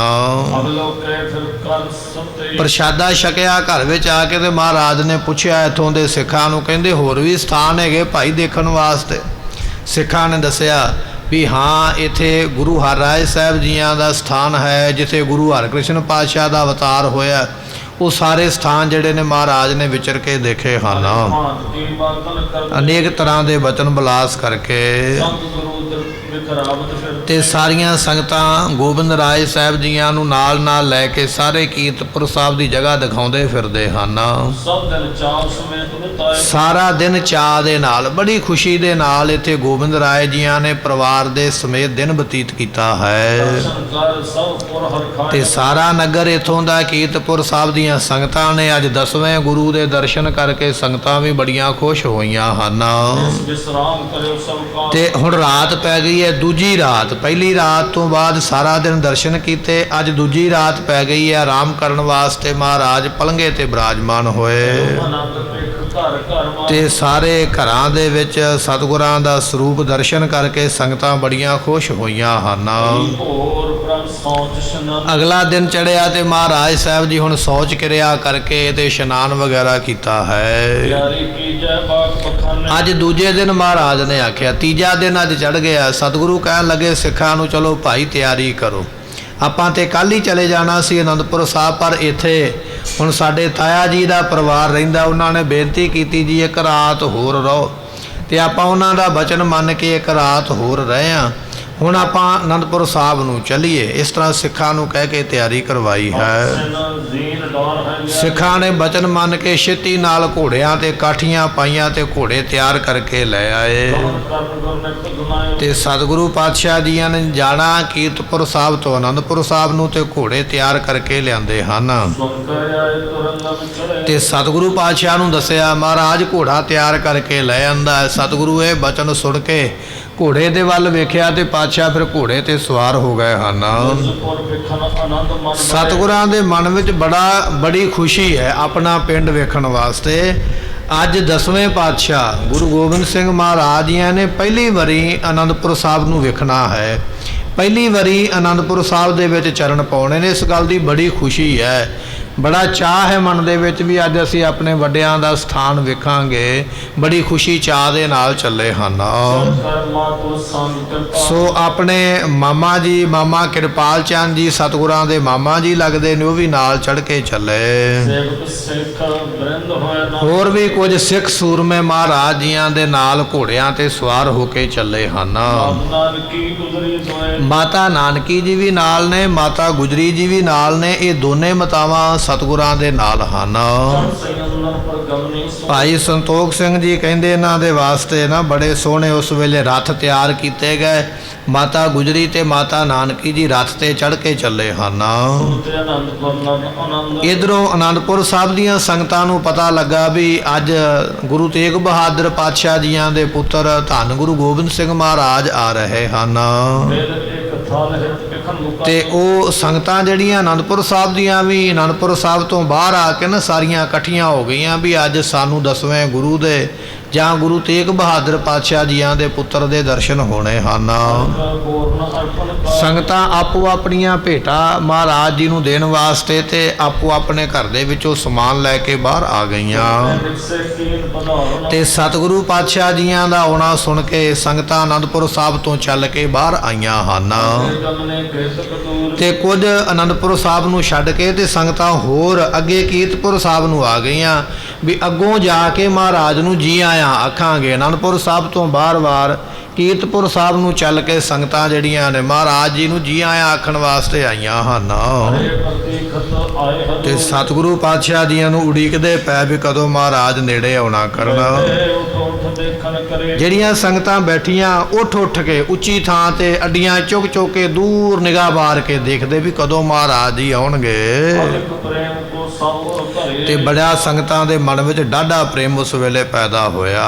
ਪ੍ਰਸ਼ਾਦਾ ਛਕਿਆ ਘਰ ਵਿੱਚ ਆ ਕੇ। ਤੇ ਮਹਾਰਾਜ ਨੇ ਪੁੱਛਿਆ ਇੱਥੋਂ ਦੇ ਸਿੱਖਾਂ ਨੂੰ, ਕਹਿੰਦੇ ਹੋਰ ਵੀ ਸਥਾਨ ਹੈਗੇ ਭਾਈ ਦੇਖਣ ਵਾਸਤੇ? ਸਿੱਖਾਂ ਨੇ ਦੱਸਿਆ ਵੀ ਹਾਂ, ਇੱਥੇ ਗੁਰੂ ਹਰਿਰਾਏ ਸਾਹਿਬ ਜੀਆਂ ਦਾ ਸਥਾਨ ਹੈ, ਜਿੱਥੇ ਗੁਰੂ ਹਰਕ੍ਰਿਸ਼ਨ ਪਾਤਸ਼ਾਹ ਦਾ ਅਵਤਾਰ ਹੋਇਆ। ਉਹ ਸਾਰੇ ਸਥਾਨ ਜਿਹੜੇ ਨੇ ਮਹਾਰਾਜ ਨੇ ਵਿਚਰ ਕੇ ਦੇਖੇ ਹਨ, ਅਨੇਕ ਤਰ੍ਹਾਂ ਦੇ ਬਚਨ ਬਲਾਸ ਕਰਕੇ। ਤੇ ਸਾਰੀਆਂ ਸੰਗਤਾਂ ਗੋਬਿੰਦ ਰਾਏ ਸਾਹਿਬ ਜੀਆਂ ਨੂੰ ਨਾਲ ਨਾਲ ਲੈ ਕੇ ਸਾਰੇ ਕੀਰਤਪੁਰ ਸਾਹਿਬ ਦੀ ਜਗ੍ਹਾ ਦਿਖਾਉਂਦੇ ਫਿਰਦੇ ਹਨ। ਸਾਰਾ ਦਿਨ ਚਾਅ ਦੇ ਨਾਲ, ਬੜੀ ਖੁਸ਼ੀ ਦੇ ਨਾਲ ਇੱਥੇ ਗੋਬਿੰਦ ਰਾਏ ਜੀਆਂ ਨੇ ਪਰਿਵਾਰ ਦੇ ਸਮੇਤ ਦਿਨ ਬਤੀਤ ਕੀਤਾ ਹੈ। ਤੇ ਸਾਰਾ ਨਗਰ ਇੱਥੋਂ ਦਾ ਕੀਰਤਪੁਰ ਸਾਹਿਬ ਦੀਆਂ ਸੰਗਤਾਂ ਨੇ ਅੱਜ 10ਵੇਂ ਗੁਰੂ ਦੇ ਦਰਸ਼ਨ ਕਰਕੇ ਸੰਗਤਾਂ ਵੀ ਬੜੀਆਂ ਖੁਸ਼ ਹੋਈਆਂ ਹਨ। ਤੇ ਹੁਣ ਰਾਤ ਪੈ ਗਈ ਹੈ, ਦੂਜੀ ਰਾਤ। ਪਹਿਲੀ ਰਾਤ ਤੋਂ ਬਾਅਦ ਸਾਰਾ ਦਿਨ ਦਰਸ਼ਨ ਕੀਤੇ, ਅੱਜ ਦੂਜੀ ਰਾਤ ਪੈ ਗਈ ਹੈ। ਆਰਾਮ ਕਰਨ ਵਾਸਤੇ ਮਹਾਰਾਜ ਪਲੰਘੇ ਤੇ ਬਿਰਾਜਮਾਨ ਹੋਏ। ਤੇ ਸਾਰੇ ਘਰਾਂ ਦੇ ਵਿੱਚ ਸਤਿਗੁਰਾਂ ਦਾ ਸਰੂਪ ਦਰਸ਼ਨ ਕਰਕੇ ਸੰਗਤਾਂ ਬੜੀਆਂ ਖੁਸ਼ ਹੋਈਆਂ ਹਨ। ਅਗਲਾ ਦਿਨ ਚੜ੍ਹਿਆ ਤੇ ਮਹਾਰਾਜ ਸਾਹਿਬ ਜੀ ਹੁਣ ਸੌਚ ਕਿਰਿਆ ਕਰਕੇ ਤੇ ਇਸ਼ਨਾਨ ਵਗੈਰਾ ਕੀਤਾ ਹੈ। ਅੱਜ ਦੂਜੇ ਦਿਨ ਮਹਾਰਾਜ ਨੇ ਆਖਿਆ, ਤੀਜਾ ਦਿਨ ਅੱਜ ਚੜ੍ਹ ਗਿਆ। ਸਤਿਗੁਰੂ ਕਹਿਣ ਲੱਗੇ ਸਿੱਖਾਂ ਨੂੰ, ਚਲੋ ਭਾਈ ਤਿਆਰੀ ਕਰੋ। ਆਪਾਂ ਤੇ ਕੱਲ੍ਹ ਹੀ ਚਲੇ ਜਾਣਾ ਸੀ ਅਨੰਦਪੁਰ ਸਾਹਿਬ, ਪਰ ਇੱਥੇ ਹੁਣ ਸਾਡੇ ਤਾਇਆ ਜੀ ਦਾ ਪਰਿਵਾਰ ਰਹਿੰਦਾ। ਉਹਨਾਂ ਨੇ ਬੇਨਤੀ ਕੀਤੀ ਜੀ ਇੱਕ ਰਾਤ ਹੋਰ ਰਹੋ, ਤੇ ਆਪਾਂ ਉਹਨਾਂ ਦਾ ਬਚਨ ਮੰਨ ਕੇ ਇੱਕ ਰਾਤ ਹੋਰ ਰਹੇ ਹਾਂ। ਹੁਣ ਆਪਾਂ ਅਨੰਦਪੁਰ ਸਾਹਿਬ ਨੂੰ ਚੱਲੀਏ। ਇਸ ਤਰ੍ਹਾਂ ਸਿੱਖਾਂ ਨੂੰ ਕਹਿ ਕੇ ਤਿਆਰੀ ਕਰਵਾਈ ਹੈ। ਸਿੱਖਾਂ ਨੇ ਬਚਨ ਮੰਨ ਕੇ ਛੇਤੀ ਨਾਲ ਘੋੜਿਆਂ ਤੇ ਕਾਠੀਆਂ ਪਾਈਆਂ ਤੇ ਘੋੜੇ ਤਿਆਰ ਕਰਕੇ ਲੈ ਆਏ। ਤੇ ਸਤਿਗੁਰੂ ਪਾਤਸ਼ਾਹ ਜੀਆਂ ਨੇ ਜਾਣਾ ਕੀਰਤਪੁਰ ਸਾਹਿਬ ਤੋਂ ਅਨੰਦਪੁਰ ਸਾਹਿਬ ਨੂੰ, ਤੇ ਘੋੜੇ ਤਿਆਰ ਕਰਕੇ ਲਿਆਂਦੇ ਹਨ। ਤੇ ਸਤਿਗੁਰੂ ਪਾਤਸ਼ਾਹ ਨੂੰ ਦੱਸਿਆ, ਮਹਾਰਾਜ ਘੋੜਾ ਤਿਆਰ ਕਰਕੇ ਲੈ ਆਂਦਾ। ਸਤਿਗੁਰੂ ਇਹ ਬਚਨ ਸੁਣ ਕੇ ਘੋੜੇ ਦੇ ਵੱਲ ਵੇਖਿਆ ਤੇ ਪਾਤਸ਼ਾਹ ਫਿਰ ਘੋੜੇ ਤੇ ਸਵਾਰ ਹੋ ਗਏ ਹਨ। ਸਤਿਗੁਰਾਂ ਦੇ ਮਨ ਵਿੱਚ ਬੜੀ ਖੁਸ਼ੀ ਹੈ ਆਪਣਾ ਪਿੰਡ ਵੇਖਣ ਵਾਸਤੇ। ਅੱਜ 10ਵੇਂ ਪਾਤਸ਼ਾਹ ਗੁਰੂ ਗੋਬਿੰਦ ਸਿੰਘ ਮਹਾਰਾਜ ਜੀਆਂ ਨੇ ਪਹਿਲੀ ਵਾਰੀ ਅਨੰਦਪੁਰ ਸਾਹਿਬ ਨੂੰ ਵੇਖਣਾ ਹੈ। ਪਹਿਲੀ ਵਾਰੀ ਅਨੰਦਪੁਰ ਸਾਹਿਬ ਦੇ ਵਿੱਚ ਚਰਨ ਪਾਉਣੇ ਨੇ। ਇਸ ਗੱਲ ਦੀ ਬੜੀ ਖੁਸ਼ੀ ਹੈ, ਬੜਾ ਚਾਅ ਹੈ ਮਨ ਦੇ ਵਿੱਚ ਵੀ ਅੱਜ ਅਸੀਂ ਆਪਣੇ ਵੱਡਿਆਂ ਦਾ ਸਥਾਨ ਵੇਖਾਂਗੇ। ਬੜੀ ਖੁਸ਼ੀ ਚਾਅ ਦੇ ਨਾਲ ਚੱਲੇ ਹਨ। ਸੋ ਆਪਣੇ ਮਾਮਾ ਜੀ, ਮਾਮਾ ਕਿਰਪਾਲ ਚੰਦ ਜੀ ਸਤਿਗੁਰਾਂ ਦੇ ਮਾਮਾ ਜੀ ਲੱਗਦੇ ਨੇ, ਉਹ ਵੀ ਨਾਲ ਚੜ੍ਹ ਕੇ ਚੱਲੇ। ਹੋਰ ਵੀ ਕੁਝ ਸਿੱਖ ਸੂਰਮੇ ਮਹਾਰਾਜ ਜੀਆਂ ਦੇ ਨਾਲ ਘੋੜਿਆਂ ਤੇ ਸਵਾਰ ਹੋ ਕੇ ਚੱਲੇ ਹਨ। ਮਾਤਾ ਨਾਨਕੀ ਜੀ ਵੀ ਨਾਲ ਨੇ, ਮਾਤਾ ਗੁਜਰੀ ਜੀ ਵੀ ਨਾਲ ਨੇ। ਇਹ ਦੋਨੇ ਮਾਤਾਵਾਂ ਸਤਿਗੁਰਾਂ ਦੇ ਨਾਲ ਹਨ। ਭਾਈ ਸੰਤੋਖ ਸਿੰਘ ਜੀ ਕਹਿੰਦੇ ਇਹਨਾਂ ਦੇ ਵਾਸਤੇ ਨਾ ਬੜੇ ਸੋਹਣੇ ਉਸ ਵੇਲੇ ਰੱਥ ਤਿਆਰ ਕੀਤੇ ਗਏ। ਮਾਤਾ ਗੁਜਰੀ ਤੇ ਮਾਤਾ ਨਾਨਕੀ ਜੀ ਰੱਥ ਤੇ ਚੜ੍ਹ ਕੇ ਚੱਲੇ ਹਨ। ਇਧਰੋਂ ਅਨੰਦਪੁਰ ਸਾਹਿਬ ਦੀਆਂ ਸੰਗਤਾਂ ਨੂੰ ਪਤਾ ਲੱਗਾ ਵੀ ਅੱਜ ਗੁਰੂ ਤੇਗ ਬਹਾਦਰ ਪਾਤਸ਼ਾਹ ਜੀਆਂ ਦੇ ਪੁੱਤਰ ਧੰਨ ਗੁਰੂ ਗੋਬਿੰਦ ਸਿੰਘ ਮਹਾਰਾਜ ਆ ਰਹੇ ਹਨ। ਤੇ ਉਹ ਸੰਗਤਾਂ ਜਿਹੜੀਆਂ ਅਨੰਦਪੁਰ ਸਾਹਿਬ ਦੀਆਂ ਵੀ ਅਨੰਦਪੁਰ ਸਾਹਿਬ ਤੋਂ ਬਾਹਰ ਆ ਕੇ ਨਾ ਸਾਰੀਆਂ ਇਕੱਠੀਆਂ ਹੋ ਗਈਆਂ ਵੀ ਅੱਜ ਸਾਨੂੰ 10ਵੇਂ ਗੁਰੂ ਦੇ ਜਾਂ ਗੁਰੂ ਤੇਗ ਬਹਾਦਰ ਪਾਤਸ਼ਾਹ ਜੀਆਂ ਦੇ ਪੁੱਤਰ ਦੇ ਦਰਸ਼ਨ ਹੋਣੇ ਹਨ। ਪੂਰਨ ਅਰਪਣ ਕਰ ਸੰਗਤਾਂ ਆਪੋ ਆਪਣੀਆਂ ਭੇਟਾਂ ਮਹਾਰਾਜ ਜੀ ਨੂੰ ਦੇਣ ਵਾਸਤੇ ਤੇ ਆਪੋ ਆਪਣੇ ਘਰ ਦੇ ਵਿੱਚੋਂ ਸਮਾਨ ਲੈ ਕੇ ਬਾਹਰ ਆ ਗਈਆਂ। ਨਿਕਸੇ ਕੀਨ ਪਧਾਰਨ ਤੇ ਸਤਿਗੁਰੂ ਪਾਤਸ਼ਾਹ ਜੀਆਂ ਦਾ ਆਉਣਾ ਸੁਣ ਕੇ ਸੰਗਤਾਂ ਅਨੰਦਪੁਰ ਸਾਹਿਬ ਤੋਂ ਚੱਲ ਕੇ ਬਾਹਰ ਆਈਆਂ ਹਨ। ਗਮਨੇ ਕੇਤਕ ਦੂਰ ਤੇ ਕੁਝ ਅਨੰਦਪੁਰ ਸਾਹਿਬ ਨੂੰ ਛੱਡ ਕੇ ਤੇ ਸੰਗਤਾਂ ਹੋਰ ਅੱਗੇ ਕੀਰਤਪੁਰ ਸਾਹਿਬ ਨੂੰ ਆ ਗਈਆਂ ਵੀ ਅੱਗੋਂ ਜਾ ਕੇ ਮਹਾਰਾਜ ਨੂੰ ਜੀ ਆਇਆਂ ਆਖਾਂਗੇ। ਅਨੰਦਪੁਰ ਸਾਹਿਬ ਤੋਂ ਬਾਰ-ਬਾਰ ਕੀਰਤਪੁਰ ਸਾਹਿਬ ਨੂੰ ਚੱਲ ਕੇ ਸੰਗਤਾਂ ਜਿਹੜੀਆਂ ਨੇ ਮਹਾਰਾਜ ਜੀ ਨੂੰ ਜੀ ਆਇਆਂ ਆਖਣ ਵਾਸਤੇ ਆਈਆਂ ਹਨ। ਹਰੇ ਪ੍ਰਤੀ ਖਤ ਆਏ ਹਨ ਤੇ ਸਤਿਗੁਰੂ ਪਾਤਸ਼ਾਹ ਜੀਆਂ ਨੂੰ ਉਡੀਕਦੇ ਪੈ ਵੀ ਕਦੋਂ ਮਹਾਰਾਜ ਨੇੜੇ ਆਉਣਾ ਕਰਨਾ। ਉਠ ਦੇਖਣ ਕਰੇ ਜਿਹੜੀਆਂ ਸੰਗਤਾਂ ਬੈਠੀਆਂ ਉੱਠ ਉੱਠ ਕੇ ਉੱਚੀ ਥਾਂ ਤੇ ਅੱਡੀਆਂ ਚੁੱਕ ਚੁੱਕ ਕੇ ਦੂਰ ਨਿਗਾਹ ਮਾਰ ਕੇ ਦੇਖਦੇ ਵੀ ਕਦੋਂ ਮਹਾਰਾਜ ਜੀ ਆਉਣਗੇ। ਅਲਿਕ ਪ੍ਰੇਮ ਕੋ ਸਭ ਧਰੇ ਤੇ ਬੜਾ ਸੰਗਤਾਂ ਦੇ ਮਨ ਵਿੱਚ ਡਾਢਾ ਪ੍ਰੇਮ ਉਸ ਵੇਲੇ ਪੈਦਾ ਹੋਇਆ।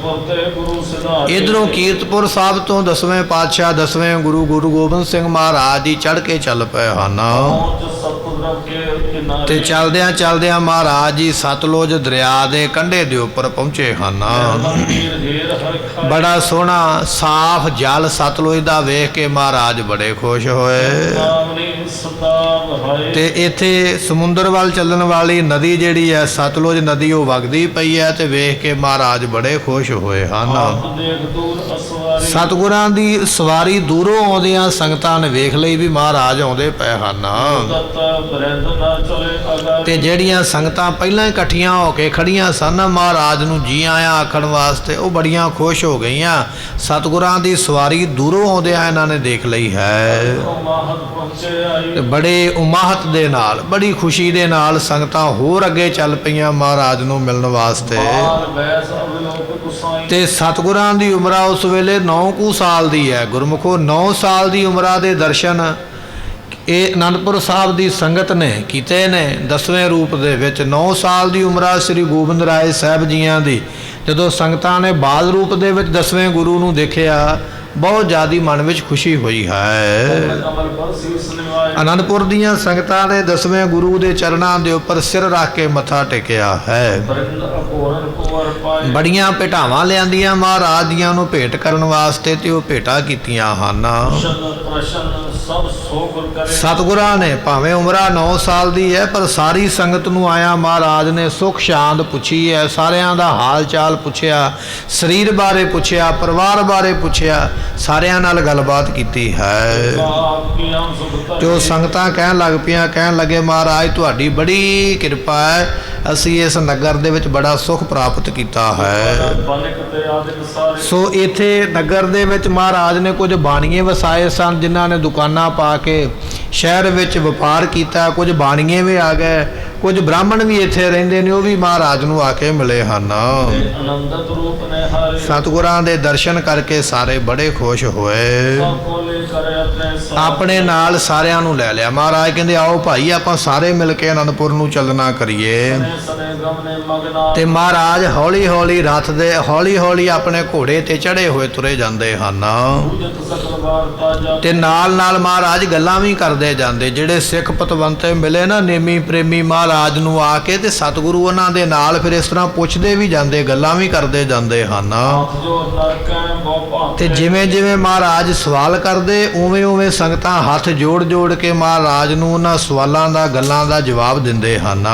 ਪਰਤੇ ਗੁਰੂ ਸਿਧਾਰਥ ਇਧਰੋਂ ਕੀਰਤਪੁਰ ਸਾਹਿਬ ਤੋਂ 10ਵੇਂ ਪਾਤਸ਼ਾਹ 10ਵੇਂ ਗੁਰੂ ਗੋਬਿੰਦ ਸਿੰਘ ਮਹਾਰਾਜ ਜੀ ਚੜ੍ਹ ਕੇ ਚੱਲ ਪਏ ਹਨ। ਪਹੁੰਚ ਸਤਿਗੁਰ ਕੇ ਕਿਨਾਰੇ ਤੇ ਚਲਦਿਆਂ ਚਲਦਿਆਂ ਮਹਾਰਾਜ ਜੀ ਸਤਲੁਜ ਦਰਿਆ ਦੇ ਕੰਢੇ ਦੇ ਉੱਪਰ ਪਹੁੰਚੇ ਹਨ। ਮੰਦਿਰ ਹੀਰ ਹਰ ਬੜਾ ਸੋਹਣਾ ਸਾਫ਼ ਜਲ ਸਤਲੁਜ ਦਾ ਵੇਖ ਕੇ ਮਹਾਰਾਜ ਬੜੇ ਖੁਸ਼ ਹੋਏ। ਨਾਮਨੀ ਸਦਾ ਵਹਾਏ ਤੇ ਇੱਥੇ ਸਮੁੰਦਰ ਵੱਲ ਚੱਲਣ ਵਾਲੀ ਨਦੀ ਜਿਹੜੀ ਹੈ ਸਤਲੁਜ ਨਦੀ ਉਹ ਵਗਦੀ ਪਈ ਹੈ ਤੇ ਵੇਖ ਕੇ ਮਹਾਰਾਜ ਬੜੇ ਖੁਸ਼ ਹੋਏ ਹਨ। ਆਪ ਦੇਖ ਦੂਰ ਅਸਵਾਰੀ ਸਤਿਗੁਰਾਂ ਦੀ ਸਵਾਰੀ ਦੂਰੋਂ ਆਉਂਦਿਆਂ ਸੰਗਤਾਂ ਨੇ ਵੇਖ ਲਈ ਵੀ ਮਹਾਰਾਜ ਆਉਂਦੇ ਪਏ ਹਨ। ਦਤ ਬਰਿੰਦ ਨਾ ਚਲੇ ਅਗਾ ਤੇ ਜਿਹੜੀਆਂ ਸੰਗਤਾਂ ਪਹਿਲਾਂ ਹੀ ਇਕੱਠੀਆਂ ਹੋ ਕੇ ਖੜੀਆਂ ਸਨ ਮਹਾਰਾਜ ਨੂੰ ਜੀ ਆਇਆਂ ਆਖਣ ਵਾਸਤੇ ਉਹ ਬੜੀਆਂ ਖੁਸ਼ ਹੋ ਗਈਆਂ। ਸਤਿਗੁਰਾਂ ਦੀ ਸਵਾਰੀ ਦੂਰੋਂ ਆਉਂਦਿਆਂ ਇਹਨਾਂ ਨੇ ਦੇਖ ਲਈ ਹੈ ਮਾਹਤ ਪਹੁੰਚੇ ਆਈ ਤੇ ਬੜੇ ਉਮਾਹਤ ਦੇ ਨਾਲ ਬੜੀ ਖੁਸ਼ੀ ਦੇ ਨਾਲ ਸੰਗਤਾਂ ਹੋਰ ਅੱਗੇ ਚੱਲ ਪਈਆਂ ਮਹਾਰਾਜ ਨੂੰ ਮਿਲਣ ਵਾਸਤੇ। ਬਾਲ ਬੈਸ ਅਵਲੋਕ ਗੁਸਾਈ ਤੇ ਸਤਿਗੁਰਾਂ ਦੀ ਉਮਰਾਂ ਉਸ ਵੇਲੇ 9 ਕੁ ਸਾਲ ਦੀ ਹੈ। ਗੁਰਮੁਖੋ 9 ਸਾਲ ਦੀ ਉਮਰਾਂ ਦੇ ਦਰਸ਼ਨ ਇਹ ਅਨੰਦਪੁਰ ਸਾਹਿਬ ਦੀ ਸੰਗਤ ਨੇ ਕੀਤੇ ਨੇ 10ਵੇਂ ਰੂਪ ਦੇ ਵਿੱਚ। 9 ਸਾਲ ਦੀ ਉਮਰਾਂ ਸ੍ਰੀ ਗੋਬਿੰਦ ਰਾਏ ਸਾਹਿਬ ਜੀਆਂ ਦੀ ਜਦੋਂ ਸੰਗਤਾਂ ਨੇ ਬਾਲ ਰੂਪ ਦੇ ਵਿੱਚ 10ਵੇਂ ਗੁਰੂ ਨੂੰ ਦੇਖਿਆ ਬਹੁਤ ਜ਼ਿਆਦੀ ਮਨ ਵਿੱਚ ਖੁਸ਼ੀ ਹੋਈ ਹੈ। ਕਮਲ ਪਰ ਸੀਸ ਨਿਵਾਏ ਅਨੰਦਪੁਰ ਦੀਆਂ ਸੰਗਤਾਂ ਨੇ 10ਵੇਂ ਗੁਰੂ ਦੇ ਚਰਨਾਂ ਦੇ ਉੱਪਰ ਸਿਰ ਰੱਖ ਕੇ ਮੱਥਾ ਟੇਕਿਆ ਹੈ। ਬਰਿੰਦ ਅਪੂਰਨ ਕੁਵਰ ਪਾਏ ਬੜੀਆਂ ਭੇਟਾਵਾਂ ਲਿਆਂਦੀਆਂ ਮਹਾਰਾਜ ਦੀਆਂ ਨੂੰ ਭੇਟ ਕਰਨ ਵਾਸਤੇ ਤੇ ਉਹ ਭੇਟਾਂ ਕੀਤੀਆਂ ਹਨ। ਪ੍ਰਸ਼ਨ ਸਭ ਸੋ ਗੁਰ ਕਰੇ ਸਤਿਗੁਰਾਂ ਨੇ ਭਾਵੇਂ ਉਮਰਾਂ 9 ਸਾਲ ਦੀ ਹੈ ਪਰ ਸਾਰੀ ਸੰਗਤ ਨੂੰ ਆਇਆ ਮਹਾਰਾਜ ਨੇ ਸੁਖ ਸ਼ਾਂਤ ਪੁੱਛੀ ਹੈ। ਸਾਰਿਆਂ ਦਾ ਹਾਲ ਚਾਲ ਪੁੱਛਿਆ, ਸਰੀਰ ਬਾਰੇ ਪੁੱਛਿਆ, ਪਰਿਵਾਰ ਬਾਰੇ ਪੁੱਛਿਆ, ਸਾਰਿਆਂ ਨਾਲ ਗੱਲਬਾਤ ਕੀਤੀ ਹੈ। ਆਪ ਕੀ ਆਮ ਸੁਖ ਜੋ ਸੰਗਤਾਂ ਕਹਿਣ ਲੱਗ ਪਈਆਂ ਕਹਿਣ ਲੱਗੇ ਮਹਾਰਾਜ ਤੁਹਾਡੀ ਬੜੀ ਕਿਰਪਾ ਹੈ, ਅਸੀਂ ਇਸ ਨਗਰ ਦੇ ਵਿੱਚ ਬੜਾ ਸੁਖ ਪ੍ਰਾਪਤ ਕੀਤਾ ਹੈ। ਬਨਕ ਤੇ ਆਦਿਕ ਸਾਰੇ ਸੋ ਇੱਥੇ ਨਗਰ ਦੇ ਵਿੱਚ ਮਹਾਰਾਜ ਨੇ ਕੁਝ ਬਾਣੀਏ ਵਸਾਏ ਸਨ ਜਿਨ੍ਹਾਂ ਨੇ ਦੁਕਾਨਾਂ ਪਾ ਕੇ ਸ਼ਹਿਰ ਵਿੱਚ ਵਪਾਰ ਕੀਤਾ। ਕੁਝ ਬਾਣੀਏ ਵੀ ਆ ਗਏ, ਕੁਝ ਬ੍ਰਾਹਮਣ ਵੀ ਇੱਥੇ ਰਹਿੰਦੇ ਨੇ ਉਹ ਵੀ ਮਹਾਰਾਜ ਨੂੰ ਆ ਕੇ ਮਿਲੇ ਹਨ। ਆਨੰਦਤ ਰੂਪ ਨੇ ਹਾਰੇ ਸਤਿਗੁਰਾਂ ਦੇ ਦਰਸ਼ਨ ਕਰਕੇ ਸਾਰੇ ਬੜੇ ਖੁਸ਼ ਹੋਏ। ਸਭ ਕੋਲੇ ਕਰੇ ਆਪਣੇ ਸਾਥ ਆਪਣੇ ਨਾਲ ਸਾਰਿਆਂ ਨੂੰ ਲੈ ਲਿਆ। ਮਹਾਰਾਜ ਕਹਿੰਦੇ ਆਓ ਭਾਈ ਆਪਾਂ ਸਾਰੇ ਮਿਲ ਕੇ ਅਨੰਦਪੁਰ ਨੂੰ ਚੱਲਣਾ ਕਰੀਏ। ਸਨੇ ਗਮ ਨੇ ਮਗਨਾ ਤੇ ਮਹਾਰਾਜ ਹੌਲੀ ਹੌਲੀ ਰਥ ਦੇ ਹੌਲੀ ਹੌਲੀ ਆਪਣੇ ਘੋੜੇ ਤੇ ਚੜੇ ਹੋਏ ਤੁਰੇ ਜਾਂਦੇ ਹਨ। ਪੂਜਤ ਸਕਲ ਵਾਰਤਾ ਜਾ ਤੇ ਨਾਲ ਨਾਲ ਮਹਾਰਾਜ ਗੱਲਾਂ ਵੀ ਕਰਦੇ ਜਾਂਦੇ। ਜਿਹੜੇ ਸਿੱਖ ਪਤਵੰਤੇ ਮਿਲੇ ਨਾ ਨੇਮੀ ਪ੍ਰੇਮੀ ਮਹਾਰਾਜ ਨੂੰ ਆ ਕੇ ਤੇ ਸਤਿਗੁਰੂ ਉਹਨਾਂ ਦੇ ਨਾਲ ਫਿਰ ਇਸ ਤਰ੍ਹਾਂ ਪੁੱਛਦੇ ਵੀ ਜਾਂਦੇ, ਗੱਲਾਂ ਵੀ ਕਰਦੇ ਜਾਂਦੇ ਹਨ। ਜੋ ਨਰਕੈ ਬਹੁ ਤੇ ਜਿਵੇਂ ਜਿਵੇਂ ਮਹਾਰਾਜ ਸਵਾਲ ਕਰਦੇ ਉਵੇਂ ਉਵੇਂ ਸੰਗਤਾਂ ਹੱਥ ਜੋੜ ਜੋੜ ਕੇ ਮਹਾਰਾਜ ਨੂੰ ਉਹਨਾਂ ਸਵਾਲਾਂ ਦਾ ਗੱਲਾਂ ਦਾ ਜਵਾਬ ਦਿੰਦੇ ਹਨ।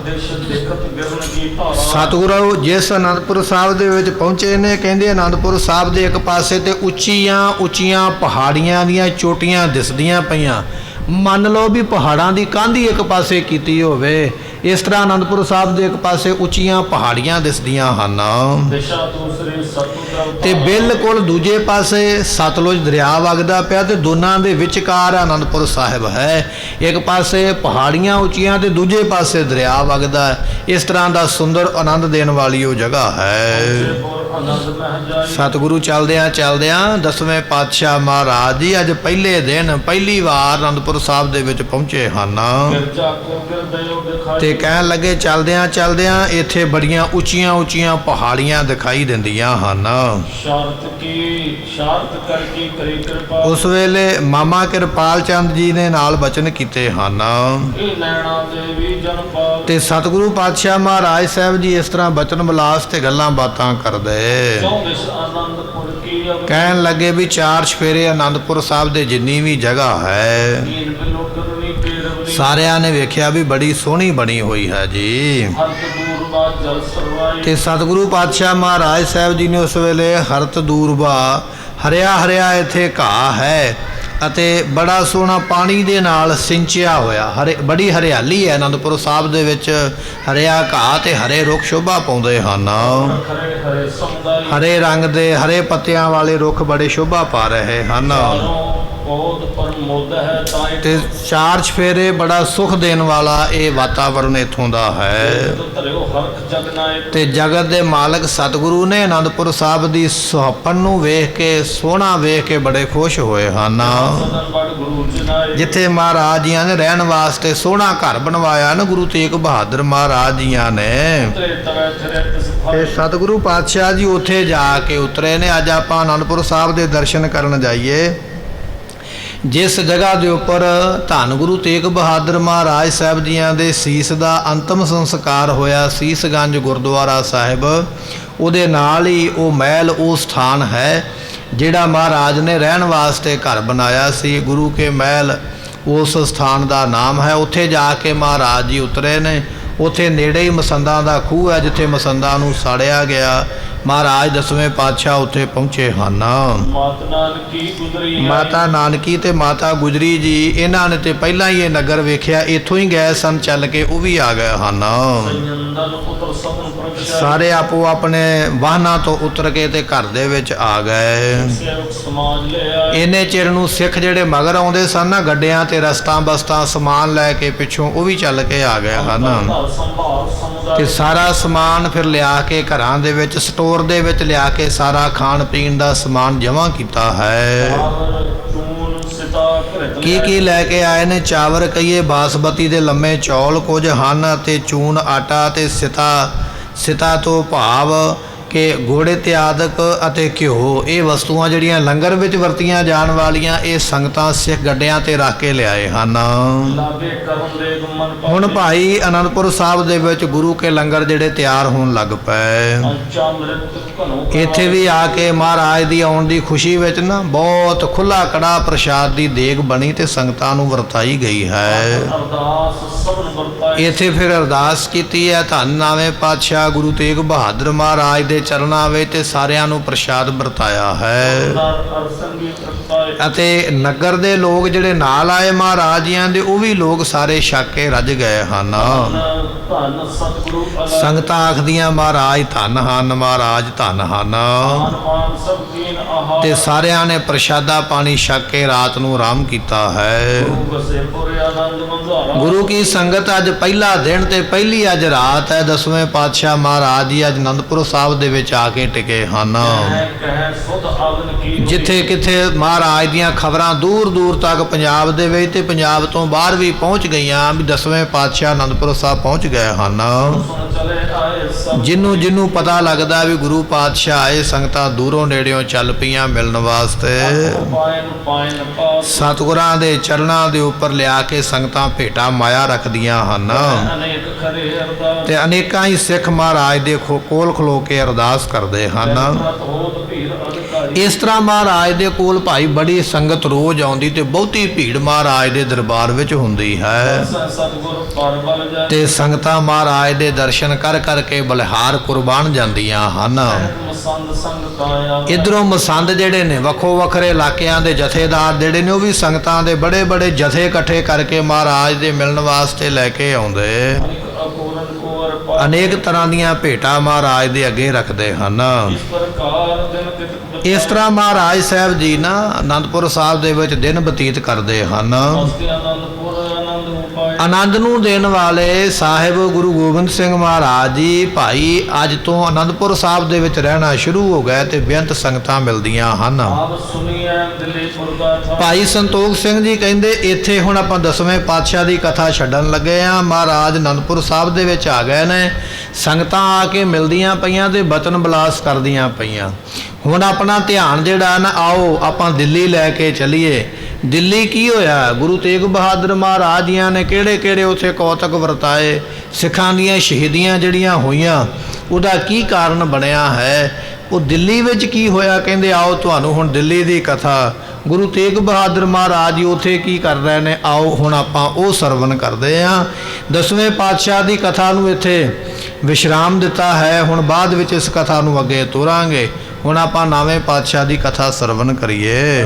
ਦੇਸ਼ ਦੇਖਤ ਗਿਰਨ ਕੀ ਧਾਰਾ ਸਤਿਗੁਰੂ ਜਿਸ ਅਨੰਦਪੁਰ ਸਾਹਿਬ ਦੇ ਵਿੱਚ ਪਹੁੰਚੇ ਨੇ ਕਹਿੰਦੇ ਅਨੰਦਪੁਰ ਸਾਹਿਬ ਦੇ ਇੱਕ ਪਾਸੇ ਤੇ ਉੱਚੀਆਂ ਉੱਚੀਆਂ ਪਹਾੜੀਆਂ ਦੀਆਂ ਚੋਟੀਆਂ ਦਿਸਦੀਆਂ ਪਈਆਂ। ਮੰਨ ਲਓ ਵੀ ਪਹਾੜਾਂ ਦੀ ਕੰਧ ਹੀ ਇੱਕ ਪਾਸੇ ਕੀਤੀ ਹੋਵੇ, ਇਸ ਤਰ੍ਹਾਂ ਅਨੰਦਪੁਰ ਸਾਹਿਬ ਦੇ ਇੱਕ ਪਾਸੇ ਉੱਚੀਆਂ ਪਹਾੜੀਆਂ ਦਿਸਦੀਆਂ ਹਨ ਦਿਸ਼ਾ ਦੂਸਰੀ ਸਤੁਦਰ ਤੇ ਬਿਲਕੁਲ ਦੂਜੇ ਪਾਸੇ ਸਤਲੁਜ ਦਰਿਆ ਵਗਦਾ ਪਿਆ ਤੇ ਦੋਨਾਂ ਦੇ ਵਿਚਕਾਰ ਅਨੰਦਪੁਰ ਸਾਹਿਬ ਹੈ। ਇੱਕ ਪਾਸੇ ਪਹਾੜੀਆਂ ਉੱਚੀਆਂ ਤੇ ਦੂਜੇ ਪਾਸੇ ਦਰਿਆ ਵਗਦਾ। ਇਸ ਤਰ੍ਹਾਂ ਦਾ ਸੁੰਦਰ ਆਨੰਦ ਦੇਣ ਵਾਲੀ ਉਹ ਜਗ੍ਹਾ ਹੈ। ਆਨੰਦ ਮਹਿ ਜਾਈ। ਸਤਿਗੁਰੂ ਚਲਦਿਆਂ ਦਸਵੇਂ ਪਾਤਸ਼ਾਹ ਮਹਾਰਾਜ ਜੀ ਅੱਜ ਪਹਿਲੇ ਦਿਨ ਪਹਿਲੀ ਵਾਰ ਅਨੰਦਪੁਰ ਸਾਹਿਬ ਦੇ ਵਿੱਚ ਪਹੁੰਚੇ ਹਨ ਗਿਰਜਾ ਕੋ ਗਿਰਦਿਓ ਦਿਖਾਈ। ਤੇ ਕਹਿਣ ਲੱਗੇ ਚਲਦਿਆਂ ਇੱਥੇ ਬੜੀਆਂ ਉੱਚੀਆਂ ਪਹਾੜੀਆਂ ਦਿਖਾਈ ਦਿੰਦੀਆਂ ਹਨ। ਸ਼ਾਰਤ ਕਰਕੇ ਕਰੀ ਕਿਰਪਾ। ਉਸ ਵੇਲੇ ਮਾਮਾ ਕਿਰਪਾਲ ਚੰਦ ਜੀ ਨੇ ਨਾਲ ਬਚਨ ਕੀਤੇ ਹਨ। ਇਹ ਨੈਣਾ ਦੇਵੀ ਜਨਪਾਲ। ਤੇ ਸਤਿਗੁਰੂ ਪਾਤਸ਼ਾਹ ਮਹਾਰਾਜ ਸਾਹਿਬ ਜੀ ਇਸ ਤਰ੍ਹਾਂ ਬਚਨ ਵਿਲਾਸ ਤੇ ਗੱਲਾਂ ਬਾਤਾਂ ਕਰਦੇ ਚੌਂਦਿਸ ਆਨੰਦਪੁਰ ਕੀ ਅਵ। ਕਹਿਣ ਲੱਗੇ ਵੀ ਚਾਰ ਚਫੇਰੇ ਆਨੰਦਪੁਰ ਸਾਹਿਬ ਦੇ ਜਿੰਨੀ ਵੀ ਜਗ੍ਹਾ ਹੈ ਦੀਨ ਬਿਲੋਕਰਨੀ ਪੇਰਵਨੀ। ਸਾਰਿਆਂ ਨੇ ਵੇਖਿਆ ਵੀ ਬੜੀ ਸੋਹਣੀ ਬਣੀ ਹੋਈ ਹੈ ਜੀ। ਹਰਤ ਦੂਰਬਾ ਜਲ ਸਰਵਾਈ। ਤੇ ਸਤਿਗੁਰੂ ਪਾਤਸ਼ਾਹ ਮਹਾਰਾਜ ਸਾਹਿਬ ਜੀ ਨੇ ਉਸ ਵੇਲੇ ਹਰਤ ਦੂਰਬਾ ਹਰਿਆ ਇੱਥੇ ਘਾਹ ਹੈ ਅਤੇ ਬੜਾ ਸੋਹਣਾ ਪਾਣੀ ਦੇ ਨਾਲ ਸਿੰਚਿਆ ਹੋਇਆ ਬੜੀ ਹਰਿਆਲੀ ਹੈ। ਆਨੰਦਪੁਰ ਸਾਹਿਬ ਦੇ ਵਿੱਚ ਹਰਿਆ ਘਾਹ ਤੇ ਹਰੇ ਰੁੱਖ ਸ਼ੋਭਾ ਪਾਉਂਦੇ ਹਨ। ਖਰੇ ਹਰੇ ਸਮੁਦਾਇ। ਹਰੇ ਰੰਗ ਦੇ ਹਰੇ ਪੱਤਿਆਂ ਵਾਲੇ ਰੁੱਖ ਬੜੇ ਸ਼ੋਭਾ ਪਾ ਰਹੇ ਹਨ ਬਹੁਤ ਪਰਮੋਦ ਹੈ ਤਾਏ। ਤੇ ਚਾਰ ਚਫੇਰੇ ਬੜਾ ਸੁਖ ਦੇਣ ਵਾਲਾ ਇਹ ਵਾਤਾਵਰਨ ਇਥੋਂ ਦਾ ਹੈ। ਧਰਿਓ ਹਰਖ ਜਗਨਾਏ। ਤੇ ਜਗਤ ਦੇ ਮਾਲਕ ਸਤਿਗੁਰੂ ਨੇ ਆਨੰਦਪੁਰ ਸਾਹਿਬ ਦੀ ਸੁਹੱਪਣ ਨੂੰ ਵੇਖ ਕੇ ਸੋਹਣਾ ਵੇਖ ਕੇ ਬੜੇ ਖੁਸ਼ ਹੋਏ ਹਨ। ਸਦਨ ਬੜ ਗੁਰੂ ਜਨਾਏ। ਜਿੱਥੇ ਮਹਾਰਾਜ ਜੀਆਂ ਨੇ ਰਹਿਣ ਵਾਸਤੇ ਸੋਹਣਾ ਘਰ ਬਣਵਾਇਆ ਨਾ ਗੁਰੂ ਤੇਗ ਬਹਾਦਰ ਮਹਾਰਾਜ ਜੀਆਂ ਨੇ। ਤਰੇ ਤਵੇ ਤਰੇ ਤਿਸ ਫਲ। ਤੇ ਸਤਿਗੁਰੂ ਪਾਤਸ਼ਾਹ ਜੀ ਉੱਥੇ ਜਾ ਕੇ ਉਤਰੇ ਨੇ। ਅੱਜ ਆਪਾਂ ਆਨੰਦਪੁਰ ਸਾਹਿਬ ਦੇ ਦਰਸ਼ਨ ਕਰਨ ਜਾਈਏ। ਜਿਸ ਜਗ੍ਹਾ ਦੇ ਉੱਪਰ ਧੰਨ ਗੁਰੂ ਤੇਗ ਬਹਾਦਰ ਮਹਾਰਾਜ ਸਾਹਿਬ ਜੀਆਂ ਦੇ ਸੀਸ ਦਾ ਅੰਤਮ ਸੰਸਕਾਰ ਹੋਇਆ, ਸੀਸਗੰਜ ਗੁਰਦੁਆਰਾ ਸਾਹਿਬ, ਉਹਦੇ ਨਾਲ ਹੀ ਉਹ ਮਹਿਲ ਉਹ ਸਥਾਨ ਹੈ ਜਿਹੜਾ ਮਹਾਰਾਜ ਨੇ ਰਹਿਣ ਵਾਸਤੇ ਘਰ ਬਣਾਇਆ ਸੀ। ਗੁਰੂ ਕੇ ਮਹਿਲ ਉਸ ਸਥਾਨ ਦਾ ਨਾਮ ਹੈ। ਉੱਥੇ ਜਾ ਕੇ ਮਹਾਰਾਜ ਜੀ ਉਤਰੇ ਨੇ। ਉੱਥੇ ਨੇੜੇ ਹੀ ਮਸੰਦਾਂ ਦਾ ਖੂਹ ਹੈ ਜਿੱਥੇ ਮਸੰਦਾਂ ਨੂੰ ਸਾੜਿਆ ਗਿਆ। ਮਹਾਰਾਜ ਦਸਵੇਂ ਪਾਤਸ਼ਾਹ ਉੱਥੇ ਪਹੁੰਚੇ ਹਨ। ਮਾਤਾ ਨਾਨਕੀ ਤੇ ਮਾਤਾ ਗੁਜਰੀ ਜੀ ਇਹਨਾਂ ਨੇ ਤੇ ਪਹਿਲਾਂ ਹੀ ਇਹ ਨਗਰ ਵੇਖਿਆ, ਇੱਥੋਂ ਹੀ ਗਏ ਸਨ ਚੱਲ ਕੇ, ਉਹ ਵੀ ਆ ਗਏ ਹਨ। ਸਾਰੇ ਆਪੋ ਆਪਣੇ ਵਾਹਨਾਂ ਤੋਂ ਉਤਰ ਕੇ ਤੇ ਘਰ ਦੇ ਵਿੱਚ ਆ ਗਏ। ਇੰਨੇ ਚਿਰ ਨੂੰ ਸਿੱਖ ਜਿਹੜੇ ਮਗਰ ਆਉਂਦੇ ਸਨ ਨਾ ਗੱਡਿਆਂ ਤੇ ਰਸਤਾਂ ਬਸਤਾਂ ਸਮਾਨ ਲੈ ਕੇ ਪਿੱਛੋਂ, ਉਹ ਵੀ ਚੱਲ ਕੇ ਆ ਗਏ ਹਨ। ਤੇ ਸਾਰਾ ਸਮਾਨ ਫਿਰ ਲਿਆ ਕੇ ਘਰਾਂ ਦੇ ਵਿੱਚ ਸਟੋਰ ਦੇ ਵਿੱਚ ਲਿਆ ਕੇ ਸਾਰਾ ਖਾਣ ਪੀਣ ਦਾ ਸਮਾਨ ਜਮ੍ਹਾਂ ਕੀਤਾ ਹੈ। ਕੀ ਲੈ ਕੇ ਆਏ ਨੇ? ਚਾਵਰ ਕਹੀਏ ਬਾਸਮਤੀ ਦੇ ਲੰਮੇ ਚੌਲ ਕੁਝ ਹਨ ਅਤੇ ਚੂਨ ਆਟਾ ਤੇ ਸਿਤਾ ਤੋਂ ਭਾਵ ਕਿ ਗੁੜ ਇਤਿਆਦਿਕ ਅਤੇ ਘਿਓ, ਇਹ ਵਸਤੂਆਂ ਜਿਹੜੀਆਂ ਲੰਗਰ ਵਿੱਚ ਵਰਤੀਆਂ ਜਾਣ ਵਾਲੀਆਂ ਇਹ ਸੰਗਤਾਂ ਸਿੱਖ ਗੱਡਿਆਂ ਤੇ ਰੱਖ ਕੇ ਲਿਆਏ ਹਨ। ਹੁਣ ਭਾਈ ਆਨੰਦਪੁਰ ਸਾਹਿਬ ਦੇ ਵਿੱਚ ਗੁਰੂ ਕੇ ਲੰਗਰ ਜਿਹੜੇ ਤਿਆਰ ਹੋਣ ਲੱਗ ਪਏ। ਇੱਥੇ ਵੀ ਆ ਕੇ ਮਹਾਰਾਜ ਦੀ ਆਉਣ ਦੀ ਖੁਸ਼ੀ ਵਿੱਚ ਨਾ ਬਹੁਤ ਖੁੱਲਾ ਕੜਾ ਪ੍ਰਸ਼ਾਦ ਦੀ ਦੇਗ ਬਣੀ ਤੇ ਸੰਗਤਾਂ ਨੂੰ ਵਰਤਾਈ ਗਈ ਹੈ। ਇੱਥੇ ਫਿਰ ਅਰਦਾਸ ਕੀਤੀ ਹੈ, ਧੰਨ ਨਾਵੇਂ ਪਾਤਸ਼ਾਹ ਗੁਰੂ ਤੇਗ ਬਹਾਦਰ ਮਹਾਰਾਜ ਦੇ ਚਰਨਾਂ ਵਿੱਚ ਤੇ ਸਾਰਿਆਂ ਨੂੰ ਪ੍ਰਸ਼ਾਦ ਵਰਤਾਇਆ ਹੈ। ਅਤੇ ਨਗਰ ਦੇ ਲੋਕ ਜਿਹੜੇ ਨਾਲ ਆਏ ਮਹਾਰਾਜ ਜੀਆਂ ਦੇ, ਉਹ ਵੀ ਲੋਕ ਸਾਰੇ ਛਕ ਕੇ ਰੱਜ ਗਏ ਹਨ। ਸੰਗਤਾਂ ਆਖਦੀਆਂ ਮਹਾਰਾਜ ਧੰਨ ਹਨ, ਮਹਾਰਾਜ ਧੰਨ ਹਨ। ਤੇ ਸਾਰਿਆਂ ਨੇ ਪ੍ਰਸ਼ਾਦਾ ਪਾਣੀ ਛਕ ਕੇ ਰਾਤ ਨੂੰ ਆਰਾਮ ਕੀਤਾ ਹੈ। ਗੁਰੂ ਕੀ ਸੰਗਤ ਅੱਜ ਪਹਿਲਾ ਦਿਨ ਤੇ ਪਹਿਲੀ ਅੱਜ ਰਾਤ ਹੈ। ਦਸਵੇਂ ਪਾਤਸ਼ਾਹ ਮਹਾਰਾਜ ਜੀ ਅੱਜ ਆਨੰਦਪੁਰ ਸਾਹਿਬ ਦੇ ਵਿੱਚ ਆ ਕੇ ਟਿਕੇ ਹਨ। ਜਿੱਥੇ ਕਿਥੇ ਮਹਾਰਾਜ ਦੀਆਂ ਖਬਰਾਂ ਦੂਰ ਦੂਰ ਤੱਕ ਪੰਜਾਬ ਦੇ ਵਿੱਚ ਤੇ ਪੰਜਾਬ ਤੋਂ ਬਾਹਰ ਵੀ ਪਹੁੰਚ ਗਈਆਂ ਵੀ ਦਸਵੇਂ ਪਾਤਸ਼ਾਹ ਆਨੰਦਪੁਰ ਸਾਹਿਬ ਪਹੁੰਚ ਗਏ ਹਨ। ਜਿਹਨੂੰ ਪਤਾ ਲੱਗਦਾ ਵੀ ਗੁਰੂ ਪਾਤਸ਼ਾਹ ਆਏ, ਸੰਗਤਾਂ ਦੂਰੋਂ ਨੇੜਿਓਂ ਚੱਲ ਪਈਆਂ ਮਿਲਣ ਵਾਸਤੇ। ਸਤਿਗੁਰਾਂ ਦੇ ਚਰਨਾਂ ਦੇ ਉੱਪਰ ਲਿਆ ਕੇ ਸੰਗਤਾਂ ਭੇਟਾ ਮਾਇਆ ਰੱਖਦੀਆਂ ਹਨ ਤੇ ਅਨੇਕਾਂ ਹੀ ਸਿੱਖ ਮਹਾਰਾਜ ਦੇ ਕੋਲ ਖਲੋ ਕੇ ਅਰਦਾਸ ਕਰਦੇ ਹਨ। ਇਸ ਤਰ੍ਹਾਂ ਮਹਾਰਾਜ ਦੇ ਕੋਲ ਭਾਈ ਬੜੀ ਸੰਗਤ ਰੋਜ਼ ਆਉਂਦੀ ਤੇ ਬਹੁਤੀ ਭੀੜ ਮਹਾਰਾਜ ਦੇ ਦਰਬਾਰ ਵਿੱਚ ਹੁੰਦੀ ਹੈ। ਤੇ ਸੰਗਤਾਂ ਮਹਾਰਾਜ ਦੇ ਦਰਸ਼ਨ ਕਰ ਕਰਕੇ ਬਲਿਹਾਰ ਕੁਰਬਾਨ ਜਾਂਦੀਆਂ ਹਨ। ਇਧਰੋਂ ਮਸੰਦ ਜਿਹੜੇ ਨੇ ਵੱਖੋ ਵੱਖਰੇ ਇਲਾਕਿਆਂ ਦੇ ਜਥੇਦਾਰ ਜਿਹੜੇ ਨੇ, ਉਹ ਵੀ ਸੰਗਤਾਂ ਦੇ ਬੜੇ ਬੜੇ ਜਥੇ ਇਕੱਠੇ ਕਰਕੇ ਮਹਾਰਾਜ ਦੇ ਮਿਲਣ ਵਾਸਤੇ ਲੈ ਕੇ ਆਉਂਦੇ। ਅਨੇਕ ਤਰ੍ਹਾਂ ਦੀਆਂ ਭੇਟਾਂ ਮਹਾਰਾਜ ਦੇ ਅੱਗੇ ਰੱਖਦੇ ਹਨ। ਇਸ ਤਰ੍ਹਾਂ ਮਹਾਰਾਜ ਸਾਹਿਬ ਜੀ ਨਾ ਆਨੰਦਪੁਰ ਸਾਹਿਬ ਦੇ ਵਿੱਚ ਦਿਨ ਬਤੀਤ ਕਰਦੇ ਹਨ। ਆਨੰਦ ਨੂੰ ਦੇਣ ਵਾਲੇ ਸਾਹਿਬ ਗੁਰੂ ਗੋਬਿੰਦ ਸਿੰਘ ਮਹਾਰਾਜ ਜੀ ਭਾਈ ਅੱਜ ਤੋਂ ਆਨੰਦਪੁਰ ਸਾਹਿਬ ਦੇ ਵਿੱਚ ਰਹਿਣਾ ਸ਼ੁਰੂ ਹੋ ਗਏ ਤੇ ਬੇਅੰਤ ਸੰਗਤਾਂ ਮਿਲਦੀਆਂ ਹਨ। ਆਪ ਸੁਣੀਐ ਦਿੱਲੀਪੁਰ ਗਾਥਾ। ਭਾਈ ਸੰਤੋਖ ਸਿੰਘ ਜੀ ਕਹਿੰਦੇ ਇੱਥੇ ਹੁਣ ਆਪਾਂ 10ਵੇਂ ਪਾਤਸ਼ਾਹ ਦੀ ਕਥਾ ਛੱਡਣ ਲੱਗੇ ਆ। ਮਹਾਰਾਜ ਆਨੰਦਪੁਰ ਸਾਹਿਬ ਦੇ ਵਿੱਚ ਆ ਗਏ ਨੇ, ਸੰਗਤਾਂ ਆ ਕੇ ਮਿਲਦੀਆਂ ਪਈਆਂ ਤੇ ਬਚਨ ਬਲਾਸ ਕਰਦੀਆਂ ਪਈਆਂ। ਹੁਣ ਆਪਣਾ ਧਿਆਨ ਜਿਹੜਾ ਨਾ ਆਓ ਆਪਾਂ ਦਿੱਲੀ ਲੈ ਕੇ ਚੱਲੀਏ। ਦਿੱਲੀ ਕੀ ਹੋਇਆ? ਗੁਰੂ ਤੇਗ ਬਹਾਦਰ ਮਹਾਰਾਜ ਜੀਆਂ ਨੇ ਕਿਹੜੇ ਕਿਹੜੇ ਉੱਥੇ ਕੌਤਕ ਵਰਤਾਏ, ਸਿੱਖਾਂ ਦੀਆਂ ਸ਼ਹੀਦੀਆਂ ਜਿਹੜੀਆਂ ਹੋਈਆਂ ਉਹਦਾ ਕੀ ਕਾਰਨ ਬਣਿਆ ਹੈ, ਉਹ ਦਿੱਲੀ ਵਿੱਚ ਕੀ ਹੋਇਆ। ਕਹਿੰਦੇ ਆਓ ਤੁਹਾਨੂੰ ਹੁਣ ਦਿੱਲੀ ਦੀ ਕਥਾ, ਗੁਰੂ ਤੇਗ ਬਹਾਦਰ ਮਹਾਰਾਜ ਜੀ ਉੱਥੇ ਕੀ ਕਰ ਰਹੇ ਨੇ, ਆਓ ਹੁਣ ਆਪਾਂ ਉਹ ਸਰਵਣ ਕਰਦੇ ਹਾਂ। 10ਵੇਂ ਪਾਤਸ਼ਾਹ ਦੀ ਕਥਾ ਨੂੰ ਇੱਥੇ ਵਿਸ਼ਰਾਮ ਦਿੱਤਾ ਹੈ, ਹੁਣ ਬਾਅਦ ਵਿੱਚ ਇਸ ਕਥਾ ਨੂੰ ਅੱਗੇ ਤੋਰਾਂਗੇ। ਹੁਣ ਆਪਾਂ 9ਵੇਂ ਪਾਤਸ਼ਾਹ ਦੀ ਕਥਾ ਸਰਵਣ ਕਰੀਏ।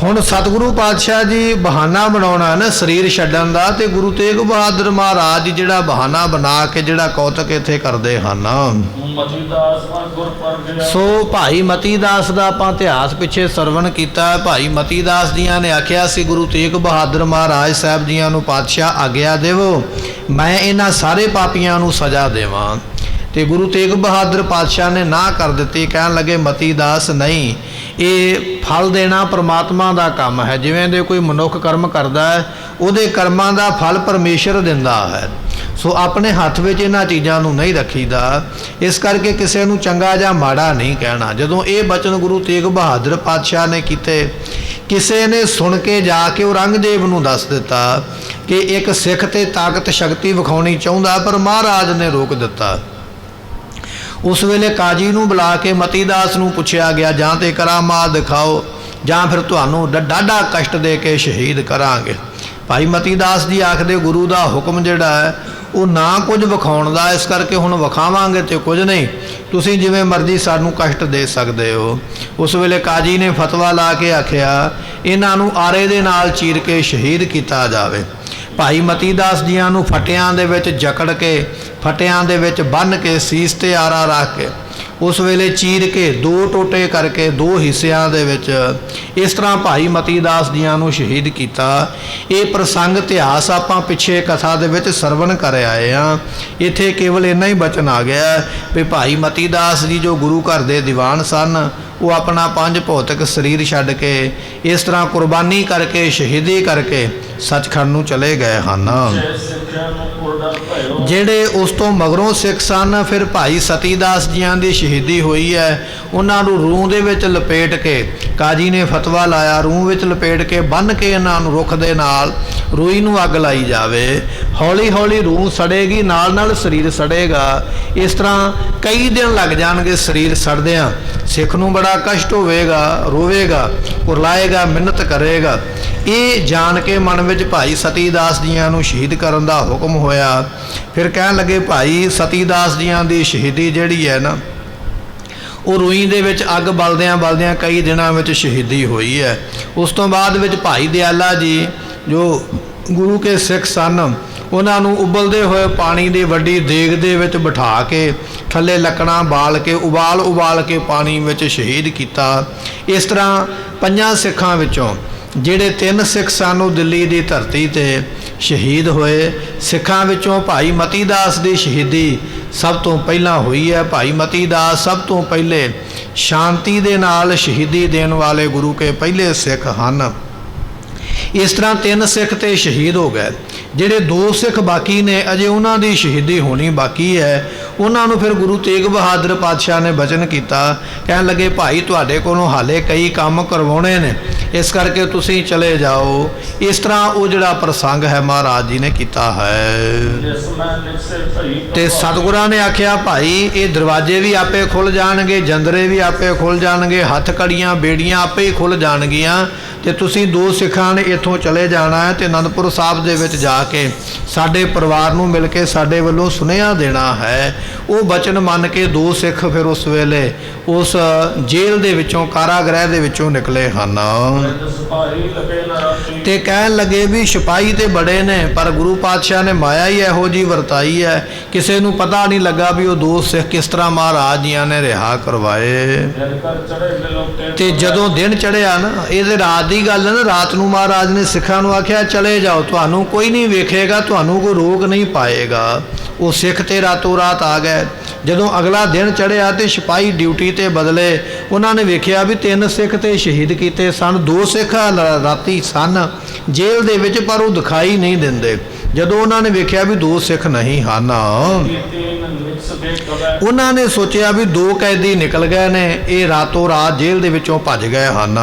ਹੁਣ ਸਤਿਗੁਰੂ ਪਾਤਸ਼ਾਹ ਜੀ ਬਹਾਨਾ ਬਣਾਉਣਾ ਨਾ ਸਰੀਰ ਛੱਡਣ ਦਾ, ਤੇ ਗੁਰੂ ਤੇਗ ਬਹਾਦਰ ਮਹਾਰਾਜ ਜੀ ਜਿਹੜਾ ਬਹਾਨਾ ਬਣਾ ਕੇ ਜਿਹੜਾ ਕੌਤਕ ਇੱਥੇ ਕਰਦੇ ਹਨ। ਸੋ ਭਾਈ ਮਤੀ ਦਾਸ ਦਾ ਆਪਾਂ ਇਤਿਹਾਸ ਪਿੱਛੇ ਸਰਵਣ ਕੀਤਾ। ਭਾਈ ਮਤੀ ਦਾਸ ਜੀਆਂ ਨੇ ਆਖਿਆ ਸੀ ਗੁਰੂ ਤੇਗ ਬਹਾਦਰ ਮਹਾਰਾਜ ਸਾਹਿਬ ਜੀਆਂ ਨੂੰ, ਪਾਤਸ਼ਾਹ ਆਗਿਆ ਦੇਵੋ ਮੈਂ ਇਹਨਾਂ ਸਾਰੇ ਪਾਪੀਆਂ ਨੂੰ ਸਜ਼ਾ ਦੇਵਾਂ। ਤੇ ਗੁਰੂ ਤੇਗ ਬਹਾਦਰ ਪਾਤਸ਼ਾਹ ਨੇ ਨਾ ਕਰ ਦਿੱਤੀ। ਕਹਿਣ ਲੱਗੇ ਮਤੀ ਦਾਸ ਨਹੀਂ, ਇਹ ਫਲ ਦੇਣਾ ਪਰਮਾਤਮਾ ਦਾ ਕੰਮ ਹੈ। ਜਿਵੇਂ ਦੇ ਕੋਈ ਮਨੁੱਖ ਕਰਮ ਕਰਦਾ ਹੈ ਉਹਦੇ ਕਰਮਾਂ ਦਾ ਫਲ ਪਰਮੇਸ਼ਰ ਦਿੰਦਾ ਹੈ। ਸੋ ਆਪਣੇ ਹੱਥ ਵਿੱਚ ਇਹਨਾਂ ਚੀਜ਼ਾਂ ਨੂੰ ਨਹੀਂ ਰੱਖੀਦਾ। ਇਸ ਕਰਕੇ ਕਿਸੇ ਨੂੰ ਚੰਗਾ ਜਾਂ ਮਾੜਾ ਨਹੀਂ ਕਹਿਣਾ। ਜਦੋਂ ਇਹ ਬਚਨ ਗੁਰੂ ਤੇਗ ਬਹਾਦਰ ਪਾਤਸ਼ਾਹ ਨੇ ਕੀਤੇ, ਕਿਸੇ ਨੇ ਸੁਣ ਕੇ ਜਾ ਕੇ ਔਰੰਗਜ਼ੇਬ ਨੂੰ ਦੱਸ ਦਿੱਤਾ ਕਿ ਇੱਕ ਸਿੱਖ ਤੇ ਤਾਕਤ ਸ਼ਕਤੀ ਵਿਖਾਉਣੀ ਚਾਹੁੰਦਾ, ਪਰ ਮਹਾਰਾਜ ਨੇ ਰੋਕ ਦਿੱਤਾ। ਉਸ ਵੇਲੇ ਕਾਜੀ ਨੂੰ ਬੁਲਾ ਕੇ ਮਤੀ ਦਾਸ ਨੂੰ ਪੁੱਛਿਆ ਗਿਆ, ਜਾਂ ਤੇ ਕਰਾਮਾਤ ਦਿਖਾਓ ਜਾਂ ਫਿਰ ਤੁਹਾਨੂੰ ਡਾਢਾ ਕਸ਼ਟ ਦੇ ਕੇ ਸ਼ਹੀਦ ਕਰਾਂਗੇ। ਭਾਈ ਮਤੀ ਦਾਸ ਜੀ ਆਖਦੇ ਗੁਰੂ ਦਾ ਹੁਕਮ ਜਿਹੜਾ ਹੈ ਉਹ ਨਾ ਕੁਝ ਵਿਖਾਉਣ ਦਾ, ਇਸ ਕਰਕੇ ਹੁਣ ਵਿਖਾਵਾਂਗੇ ਤੇ ਕੁਝ ਨਹੀਂ, ਤੁਸੀਂ ਜਿਵੇਂ ਮਰਜ਼ੀ ਸਾਨੂੰ ਕਸ਼ਟ ਦੇ ਸਕਦੇ ਹੋ। ਉਸ ਵੇਲੇ ਕਾਜੀ ਨੇ ਫਤਵਾ ਲਾ ਕੇ ਆਖਿਆ ਇਹਨਾਂ ਨੂੰ ਆਰੇ ਦੇ ਨਾਲ ਚੀਰ ਕੇ ਸ਼ਹੀਦ ਕੀਤਾ ਜਾਵੇ। ਭਾਈ ਮਤੀ ਦਾਸ ਜੀਆਂ ਨੂੰ ਫਟਿਆਂ ਦੇ ਵਿੱਚ ਜਕੜ ਕੇ, ਫਟਿਆਂ ਦੇ ਵਿੱਚ ਬੰਨ੍ਹ ਕੇ, ਸੀਸ ਤੇ ਆਰਾ ਰੱਖ ਕੇ ਉਸ ਵੇਲੇ ਚੀਰ ਕੇ 2 ਟੋਟੇ ਕਰਕੇ 2 ਹਿੱਸਿਆਂ ਦੇ ਵਿੱਚ ਇਸ ਤਰ੍ਹਾਂ ਭਾਈ ਮਤੀ ਦਾਸ ਜੀਆਂ ਨੂੰ ਸ਼ਹੀਦ ਕੀਤਾ। ਇਹ ਪ੍ਰਸੰਗ ਇਤਿਹਾਸ ਆਪਾਂ ਪਿੱਛੇ ਕਥਾ ਦੇ ਵਿੱਚ ਸਰਵਣ ਕਰ ਆਏ ਹਾਂ। ਇੱਥੇ ਕੇਵਲ ਇੰਨਾ ਹੀ ਬਚਨ ਆ ਗਿਆ ਵੀ ਭਾਈ ਮਤੀ ਦਾਸ ਜੀ ਜੋ ਗੁਰੂ ਘਰ ਦੇ ਦੀਵਾਨ ਸਨ, ਉਹ ਆਪਣਾ 5 ਭੌਤਿਕ ਸਰੀਰ ਛੱਡ ਕੇ ਇਸ ਤਰ੍ਹਾਂ ਕੁਰਬਾਨੀ ਕਰਕੇ, ਸ਼ਹੀਦੀ ਕਰਕੇ ਸੱਚਖੰਡ ਨੂੰ ਚਲੇ ਗਏ ਹਨ। ਜਿਹੜੇ ਉਸ ਤੋਂ ਮਗਰੋਂ ਸਿੱਖ ਸਨ, ਫਿਰ ਭਾਈ ਸਤੀ ਦਾਸ ਜੀਆਂ ਦੀ ਸ਼ਹੀਦੀ ਹੋਈ ਹੈ, ਉਹਨਾਂ ਨੂੰ ਰੂਹ ਦੇ ਵਿੱਚ ਲਪੇਟ ਕੇ ਕਾਜੀ ਨੇ ਫਤਵਾ ਲਾਇਆ, ਰੂਹ ਵਿੱਚ ਲਪੇਟ ਕੇ ਬੰਨ੍ਹ ਕੇ ਇਹਨਾਂ ਨੂੰ ਰੁੱਖ ਦੇ ਨਾਲ ਰੂਈ ਨੂੰ ਅੱਗ ਲਾਈ ਜਾਵੇ। ਹੌਲੀ ਹੌਲੀ ਰੂਹ ਸੜੇਗੀ, ਨਾਲ ਨਾਲ ਸਰੀਰ ਸੜੇਗਾ। ਇਸ ਤਰ੍ਹਾਂ ਕਈ ਦਿਨ ਲੱਗ ਜਾਣਗੇ ਸਰੀਰ ਸੜਦਿਆਂ। ਸਿੱਖ ਨੂੰ ਬੜਾ ਕਸ਼ਟ ਹੋਵੇਗਾ, ਰੋਵੇਗਾ, ਕੁਰਲਾਏਗਾ, ਮਿੰਨਤ ਕਰੇਗਾ। ਇਹ ਜਾਣ ਕੇ ਮਨ ਵਿੱਚ ਭਾਈ ਸਤੀ ਦਾਸ ਜੀਆਂ ਨੂੰ ਸ਼ਹੀਦ ਕਰਨ ਦਾ ਹੁਕਮ ਹੋਇਆ। ਫਿਰ ਕਹਿਣ ਲੱਗੇ ਭਾਈ ਸਤੀ ਦਾਸ ਜੀਆਂ ਦੀ ਸ਼ਹੀਦੀ ਜਿਹੜੀ ਹੈ ਨਾ, ਉਹ ਰੂਈ ਦੇ ਵਿੱਚ ਅੱਗ ਬਲਦਿਆਂ ਬਲਦਿਆਂ ਕਈ ਦਿਨਾਂ ਵਿੱਚ ਸ਼ਹੀਦੀ ਹੋਈ ਹੈ। ਉਸ ਤੋਂ ਬਾਅਦ ਵਿੱਚ ਭਾਈ ਦਿਆਲਾ ਜੀ ਜੋ ਗੁਰੂ ਕੇ ਸਿੱਖ ਸਨ, ਉਹਨਾਂ ਨੂੰ ਉਬਲਦੇ ਹੋਏ ਪਾਣੀ ਦੀ ਵੱਡੀ ਦੇਗ ਦੇ ਵਿੱਚ ਬਿਠਾ ਕੇ ਥੱਲੇ ਲੱਕੜਾਂ ਬਾਲ ਕੇ ਉਬਾਲ ਕੇ ਪਾਣੀ ਵਿੱਚ ਸ਼ਹੀਦ ਕੀਤਾ। ਇਸ ਤਰ੍ਹਾਂ 5 ਸਿੱਖਾਂ ਵਿੱਚੋਂ ਜਿਹੜੇ 3 ਸਿੱਖ ਸਨ ਉਹ ਦਿੱਲੀ ਦੀ ਧਰਤੀ ਤੇ ਸ਼ਹੀਦ ਹੋਏ। ਸਿੱਖਾਂ ਵਿੱਚੋਂ ਭਾਈ ਮਤੀ ਦਾਸ ਦੀ ਸ਼ਹੀਦੀ ਸਭ ਤੋਂ ਪਹਿਲਾਂ ਹੋਈ ਹੈ। ਭਾਈ ਮਤੀ ਦਾਸ ਸਭ ਤੋਂ ਪਹਿਲੇ ਸ਼ਾਂਤੀ ਦੇ ਨਾਲ ਸ਼ਹੀਦੀ ਦੇਣ ਵਾਲੇ ਗੁਰੂ ਕੇ ਪਹਿਲੇ ਸਿੱਖ ਹਨ। ਇਸ ਤਰ੍ਹਾਂ 3 ਸਿੱਖ ਤੇ ਸ਼ਹੀਦ ਹੋ ਗਏ। ਜਿਹੜੇ 2 ਸਿੱਖ ਬਾਕੀ ਨੇ ਅਜੇ ਉਹਨਾਂ ਦੀ ਸ਼ਹੀਦੀ ਹੋਣੀ ਬਾਕੀ ਹੈ। ਉਹਨਾਂ ਨੂੰ ਫਿਰ ਗੁਰੂ ਤੇਗ ਬਹਾਦਰ ਪਾਤਸ਼ਾਹ ਨੇ ਬਚਨ ਕੀਤਾ, ਕਹਿਣ ਲੱਗੇ ਭਾਈ ਤੁਹਾਡੇ ਕੋਲੋਂ ਹਾਲੇ ਕਈ ਕੰਮ ਕਰਵਾਉਣੇ ਨੇ, ਇਸ ਕਰਕੇ ਤੁਸੀਂ ਚਲੇ ਜਾਓ। ਇਸ ਤਰ੍ਹਾਂ ਉਹ ਜਿਹੜਾ ਪ੍ਰਸੰਗ ਹੈ ਮਹਾਰਾਜ ਜੀ ਨੇ ਕੀਤਾ ਹੈ। ਤੇ ਸਤਿਗੁਰਾਂ ਨੇ ਆਖਿਆ ਭਾਈ ਇਹ ਦਰਵਾਜ਼ੇ ਵੀ ਆਪੇ ਖੁੱਲ ਜਾਣਗੇ, ਜੰਦਰੇ ਵੀ ਆਪੇ ਖੁੱਲ ਜਾਣਗੇ, ਹੱਥ ਕੜੀਆਂ ਬੇੜੀਆਂ ਆਪੇ ਹੀ ਖੁੱਲ ਜਾਣਗੀਆਂ, ਤੇ ਤੁਸੀਂ 2 ਸਿੱਖਾਂ ਨੇ ਇੱਥੋਂ ਚਲੇ ਜਾਣਾ ਹੈ ਤੇ ਅਨੰਦਪੁਰ ਸਾਹਿਬ ਦੇ ਵਿੱਚ ਜਾ ਕੇ ਸਾਡੇ ਪਰਿਵਾਰ ਨੂੰ ਮਿਲ ਕੇ ਸਾਡੇ ਵੱਲੋਂ ਸੁਨੇਹਾ ਦੇਣਾ ਹੈ ਉਹ ਬਚਨ ਮੰਨ ਕੇ ਦੋ ਸਿੱਖ ਫਿਰ ਉਸ ਵੇਲੇ ਉਸ ਜੇਲ੍ਹ ਦੇ ਵਿੱਚੋਂ, ਕਾਰਾਗ੍ਰਹਿ ਦੇ ਵਿੱਚੋਂ ਨਿਕਲੇ ਹਨ। ਸਿਪਾਹੀ ਲਗੇ ਨਾ ਰਾਜੀ। ਤੇ ਕਹਿਣ ਲੱਗੇ ਵੀ ਸਿਪਾਹੀ ਤੇ ਬੜੇ ਨੇ, ਪਰ ਗੁਰੂ ਪਾਤਸ਼ਾਹ ਨੇ ਮਾਇਆ ਹੀ ਇਹੋ ਜਿਹੀ ਵਰਤਾਈ ਹੈ, ਕਿਸੇ ਨੂੰ ਪਤਾ ਨਹੀਂ ਲੱਗਾ ਵੀ ਉਹ ਦੋ ਸਿੱਖ ਕਿਸ ਤਰ੍ਹਾਂ ਮਹਾਰਾਜ ਜੀਆਂ ਨੇ ਰਿਹਾ ਕਰਵਾਏ। ਦਿਨ ਕਰ ਚੜੇ ਬਿਲੋਕੇ। ਤੇ ਜਦੋਂ ਦਿਨ ਚੜ੍ਹਿਆ ਨਾ, ਇਹ ਤੇ ਰਾਤ ਦੀ ਗੱਲ ਹੈ ਨਾ, ਰਾਤ ਨੂੰ ਮਹਾਰਾਜ ਨੇ ਸਿੱਖਾਂ ਨੂੰ ਆਖਿਆ ਚਲੇ ਜਾਓ, ਤੁਹਾਨੂੰ ਕੋਈ ਨਹੀਂ ਵੇਖੇਗਾ, ਤੁਹਾਨੂੰ ਕੋਈ ਰੋਕ ਨਹੀਂ ਪਾਏਗਾ। ਉਹ ਸਿੱਖ ਤੇ ਰਾਤੋਂ ਰਾਤ ਆ ਗਏ। ਜਦੋਂ ਅਗਲਾ ਦਿਨ ਚੜ੍ਹਿਆ ਤੇ ਸਿਪਾਹੀ ਡਿਊਟੀ ਤੇ ਬਦਲੇ, ਉਹਨਾਂ ਨੇ ਵੇਖਿਆ ਵੀ 3 ਸਿੱਖ ਤੇ ਸ਼ਹੀਦ ਕੀਤੇ ਸਨ, 2 ਸਿੱਖ ਰਾਤੀ ਸਨ ਜੇਲ੍ਹ ਦੇ ਵਿੱਚ, ਪਰ ਉਹ ਦਿਖਾਈ ਨਹੀਂ ਦਿੰਦੇ। ਜਦੋਂ ਉਹਨਾਂ ਨੇ ਵੇਖਿਆ ਵੀ 2 ਸਿੱਖ ਨਹੀਂ ਹਨ, ਉਹਨਾਂ ਨੇ ਸੋਚਿਆ ਵੀ 2 ਕੈਦੀ ਨਿਕਲ ਗਏ ਨੇ, ਇਹ ਰਾਤੋਂ ਰਾਤ ਜੇਲ੍ਹ ਦੇ ਵਿੱਚੋਂ ਭੱਜ ਗਏ ਹਨ।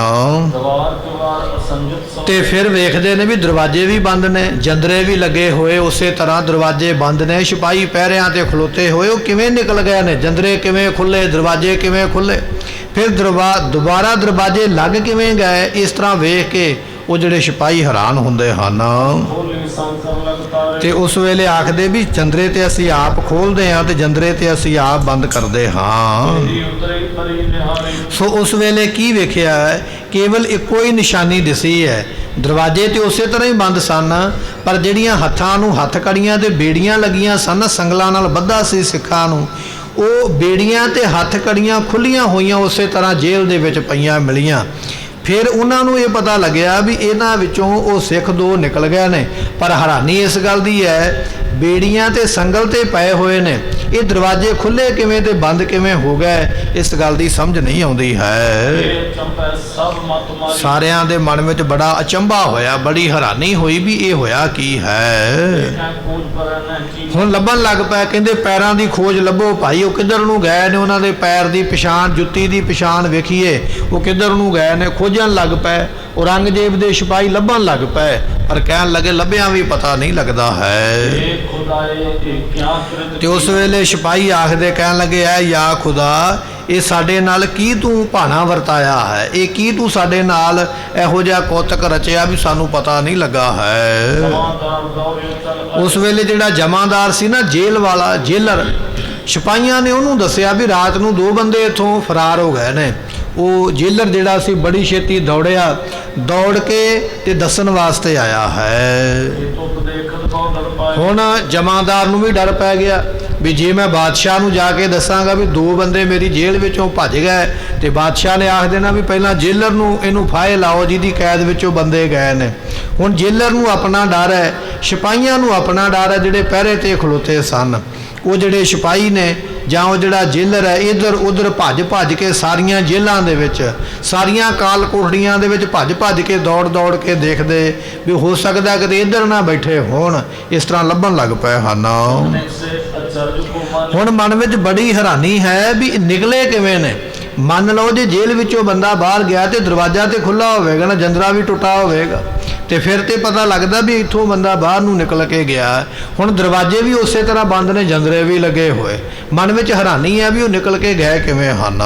ਤੇ ਫਿਰ ਵੇਖਦੇ ਨੇ ਵੀ ਦਰਵਾਜ਼ੇ ਵੀ ਬੰਦ ਨੇ, ਜੰਦਰੇ ਵੀ ਲੱਗੇ ਹੋਏ, ਉਸੇ ਤਰ੍ਹਾਂ ਦਰਵਾਜ਼ੇ ਬੰਦ ਨੇ, ਸਿਪਾਹੀ ਪਹਿਰਿਆਂ ਤੇ ਖਲੋਤੇ ਹੋਏ। ਉਹ ਕਿਵੇਂ ਨਿਕਲ ਗਏ ਨੇ, ਜੰਦਰੇ ਕਿਵੇਂ ਖੁੱਲੇ, ਦਰਵਾਜ਼ੇ ਕਿਵੇਂ ਖੁੱਲੇ, ਫਿਰ ਦੁਬਾਰਾ ਦਰਵਾਜ਼ੇ ਲੱਗ ਕਿਵੇਂ ਗਏ, ਇਸ ਤਰ੍ਹਾਂ ਵੇਖ ਕੇ ਉਹ ਜਿਹੜੇ ਸਿਪਾਹੀ ਹੈਰਾਨ ਹੁੰਦੇ ਹਨ। ਤੇ ਉਸ ਵੇਲੇ ਆਖਦੇ ਵੀ ਜੰਦਰੇ ਤੇ ਅਸੀਂ ਆਪ ਖੋਲਦੇ ਹਾਂ ਤੇ ਜੰਦਰੇ ਤੇ ਅਸੀਂ ਆਪ ਬੰਦ ਕਰਦੇ ਹਾਂ। ਸੋ ਉਸ ਵੇਲੇ ਕੀ ਵੇਖਿਆ ਹੈ, ਕੇਵਲ ਇੱਕੋ ਹੀ ਨਿਸ਼ਾਨੀ ਦਿਸੀ ਹੈ। ਦਰਵਾਜ਼ੇ ਤੇ ਉਸੇ ਤਰ੍ਹਾਂ ਹੀ ਬੰਦ ਸਨ, ਪਰ ਜਿਹੜੀਆਂ ਹੱਥਾਂ ਨੂੰ ਹੱਥ ਕੜੀਆਂ ਤੇ ਬੇੜੀਆਂ ਲੱਗੀਆਂ ਸਨ, ਸੰਗਲਾਂ ਨਾਲ ਬੱਧਾ ਸੀ ਸਿੱਖਾਂ ਨੂੰ, ਉਹ ਬੇੜੀਆਂ ਤੇ ਹੱਥ ਕੜੀਆਂ ਖੁੱਲੀਆਂ ਹੋਈਆਂ ਉਸੇ ਤਰ੍ਹਾਂ ਜੇਲ੍ਹ ਦੇ ਵਿੱਚ ਪਈਆਂ ਮਿਲੀਆਂ। ਫਿਰ ਉਹਨਾਂ ਨੂੰ ਇਹ ਪਤਾ ਲੱਗਿਆ ਵੀ ਇਹਨਾਂ ਵਿੱਚੋਂ ਉਹ ਸਿੱਖ 2 ਨਿਕਲ ਗਏ ਨੇ, ਪਰ ਹੈਰਾਨੀ ਇਸ ਗੱਲ ਦੀ ਹੈ, ਬੇੜੀਆਂ ਤੇ ਸੰਗਲ ਤੇ ਪਏ ਹੋਏ ਨੇ, ਇਹ ਦਰਵਾਜ਼ੇ ਖੁੱਲੇ ਕਿਵੇਂ ਤੇ ਬੰਦ ਕਿਵੇਂ ਹੋ ਗਏ, ਇਸ ਗੱਲ ਦੀ ਸਮਝ ਨਹੀਂ ਆਉਂਦੀ ਹੈ। ਸਾਰਿਆਂ ਦੇ ਮਨ ਵਿੱਚ ਬੜਾ ਅਚੰਭਾ ਹੋਇਆ, ਬੜੀ ਹੈਰਾਨੀ ਹੋਈ ਵੀ ਇਹ ਹੋਇਆ ਕੀ ਹੈ। ਹੁਣ ਲੱਭਣ ਲੱਗ ਪਏ, ਕਹਿੰਦੇ ਪੈਰਾਂ ਦੀ ਖੋਜ ਲੱਭੋ ਭਾਈ, ਉਹ ਕਿੱਧਰ ਨੂੰ ਗਏ ਨੇ, ਉਹਨਾਂ ਦੇ ਪੈਰ ਦੀ ਪਛਾਣ, ਜੁੱਤੀ ਦੀ ਪਛਾਣ ਵੇਖੀਏ, ਉਹ ਕਿੱਧਰ ਨੂੰ ਗਏ ਨੇ। ਖੋਜਣ ਲੱਗ ਪਏ, ਔਰੰਗਜ਼ੇਬ ਦੇ ਸਿਪਾਹੀ ਲੱਭਣ ਲੱਗ ਪਏ, ਪਰ ਕਹਿਣ ਲੱਗੇ ਲੱਭਿਆਂ ਵੀ ਪਤਾ ਨਹੀਂ ਲੱਗਦਾ ਹੈ। ਤੇ ਉਸ ਵੇਲੇ ਸਿਪਾਹੀ ਆਖਦੇ, ਕਹਿਣ ਲੱਗੇ ਐ ਯਾ ਖੁਦਾ, ਇਹ ਸਾਡੇ ਨਾਲ ਕੀ ਤੂੰ ਭਾਣਾ ਵਰਤਾਇਆ ਹੈ, ਇਹ ਕੀ ਤੂੰ ਸਾਡੇ ਨਾਲ ਇਹੋ ਜਿਹਾ ਕੌਤਕ ਰਚਿਆ ਵੀ ਸਾਨੂੰ ਪਤਾ ਨਹੀਂ ਲੱਗਾ ਹੈ। ਉਸ ਵੇਲੇ ਜਿਹੜਾ ਜਮਾਦਾਰ ਸੀ ਨਾ, ਜੇਲ੍ਹ ਵਾਲਾ, ਜੇਲਰ, ਸਿਪਾਹੀਆਂ ਨੇ ਉਹਨੂੰ ਦੱਸਿਆ ਵੀ ਰਾਤ ਨੂੰ 2 ਬੰਦੇ ਇੱਥੋਂ ਫਰਾਰ ਹੋ ਗਏ ਨੇ। ਉਹ ਜੇਲਰ ਜਿਹੜਾ ਸੀ ਬੜੀ ਛੇਤੀ ਦੌੜਿਆ, ਦੌੜ ਕੇ ਤੇ ਦੱਸਣ ਵਾਸਤੇ ਆਇਆ ਹੈ। ਹੁਣ ਜਮਾਦਾਰ ਨੂੰ ਵੀ ਡਰ ਪੈ ਗਿਆ ਵੀ ਜੇ ਮੈਂ ਬਾਦਸ਼ਾਹ ਨੂੰ ਜਾ ਕੇ ਦੱਸਾਂਗਾ ਵੀ 2 ਬੰਦੇ ਮੇਰੀ ਜੇਲ੍ਹ ਵਿੱਚੋਂ ਭੱਜ ਗਏ, ਤੇ ਬਾਦਸ਼ਾਹ ਨੇ ਆਖ ਦੇਣਾ ਵੀ ਪਹਿਲਾਂ ਜੇਲਰ ਨੂੰ ਇਹਨੂੰ ਫਾਹੇ ਲਾਓ ਜਿਹਦੀ ਕੈਦ ਵਿੱਚੋਂ ਬੰਦੇ ਗਏ ਨੇ। ਹੁਣ ਜੇਲਰ ਨੂੰ ਆਪਣਾ ਡਰ ਹੈ, ਸਿਪਾਹੀਆਂ ਨੂੰ ਆਪਣਾ ਡਰ ਹੈ, ਜਿਹੜੇ ਪਹਿਰੇ ਤੇ ਖਲੋਤੇ ਸਨ। ਉਹ ਜਿਹੜੇ ਸਿਪਾਹੀ ਨੇ ਜਾਂ ਉਹ ਜਿਹੜਾ ਜੇਲਰ ਹੈ, ਇੱਧਰ ਉੱਧਰ ਭੱਜ ਕੇ ਸਾਰੀਆਂ ਜੇਲ੍ਹਾਂ ਦੇ ਵਿੱਚ, ਸਾਰੀਆਂ ਕਾਲ ਕੋਠੜੀਆਂ ਦੇ ਵਿੱਚ ਭੱਜ ਕੇ ਦੌੜ ਕੇ ਦੇਖਦੇ ਵੀ ਹੋ ਸਕਦਾ ਕਿਤੇ ਇੱਧਰ ਨਾ ਬੈਠੇ ਹੋਣ, ਇਸ ਤਰ੍ਹਾਂ ਲੱਭਣ ਲੱਗ ਪਏ ਹਨ। ਹੁਣ ਮਨ ਵਿੱਚ ਬੜੀ ਹੈਰਾਨੀ ਹੈ ਵੀ ਨਿਕਲੇ ਕਿਵੇਂ ਨੇ। ਮੰਨ ਲਓ ਜੇ ਜੇਲ੍ਹ ਵਿੱਚੋਂ ਬੰਦਾ ਬਾਹਰ ਗਿਆ ਤੇ ਦਰਵਾਜ਼ਾ ਤੇ ਖੁੱਲ੍ਹਾ ਹੋਵੇਗਾ ਨਾ, ਜੰਦਰਾ ਵੀ ਟੁੱਟਾ ਹੋਵੇਗਾ, ਤੇ ਫਿਰ ਤੇ ਪਤਾ ਲੱਗਦਾ ਵੀ ਇੱਥੋਂ ਬੰਦਾ ਬਾਹਰ ਨੂੰ ਨਿਕਲ ਕੇ ਗਿਆ। ਹੁਣ ਦਰਵਾਜ਼ੇ ਵੀ ਉਸੇ ਤਰ੍ਹਾਂ ਬੰਦ ਨੇ, ਜੰਦਰੇ ਵੀ ਲੱਗੇ ਹੋਏ, ਮਨ ਵਿੱਚ ਹੈਰਾਨੀ ਹੈ ਵੀ ਉਹ ਨਿਕਲ ਕੇ ਗਏ ਕਿਵੇਂ ਹਨ।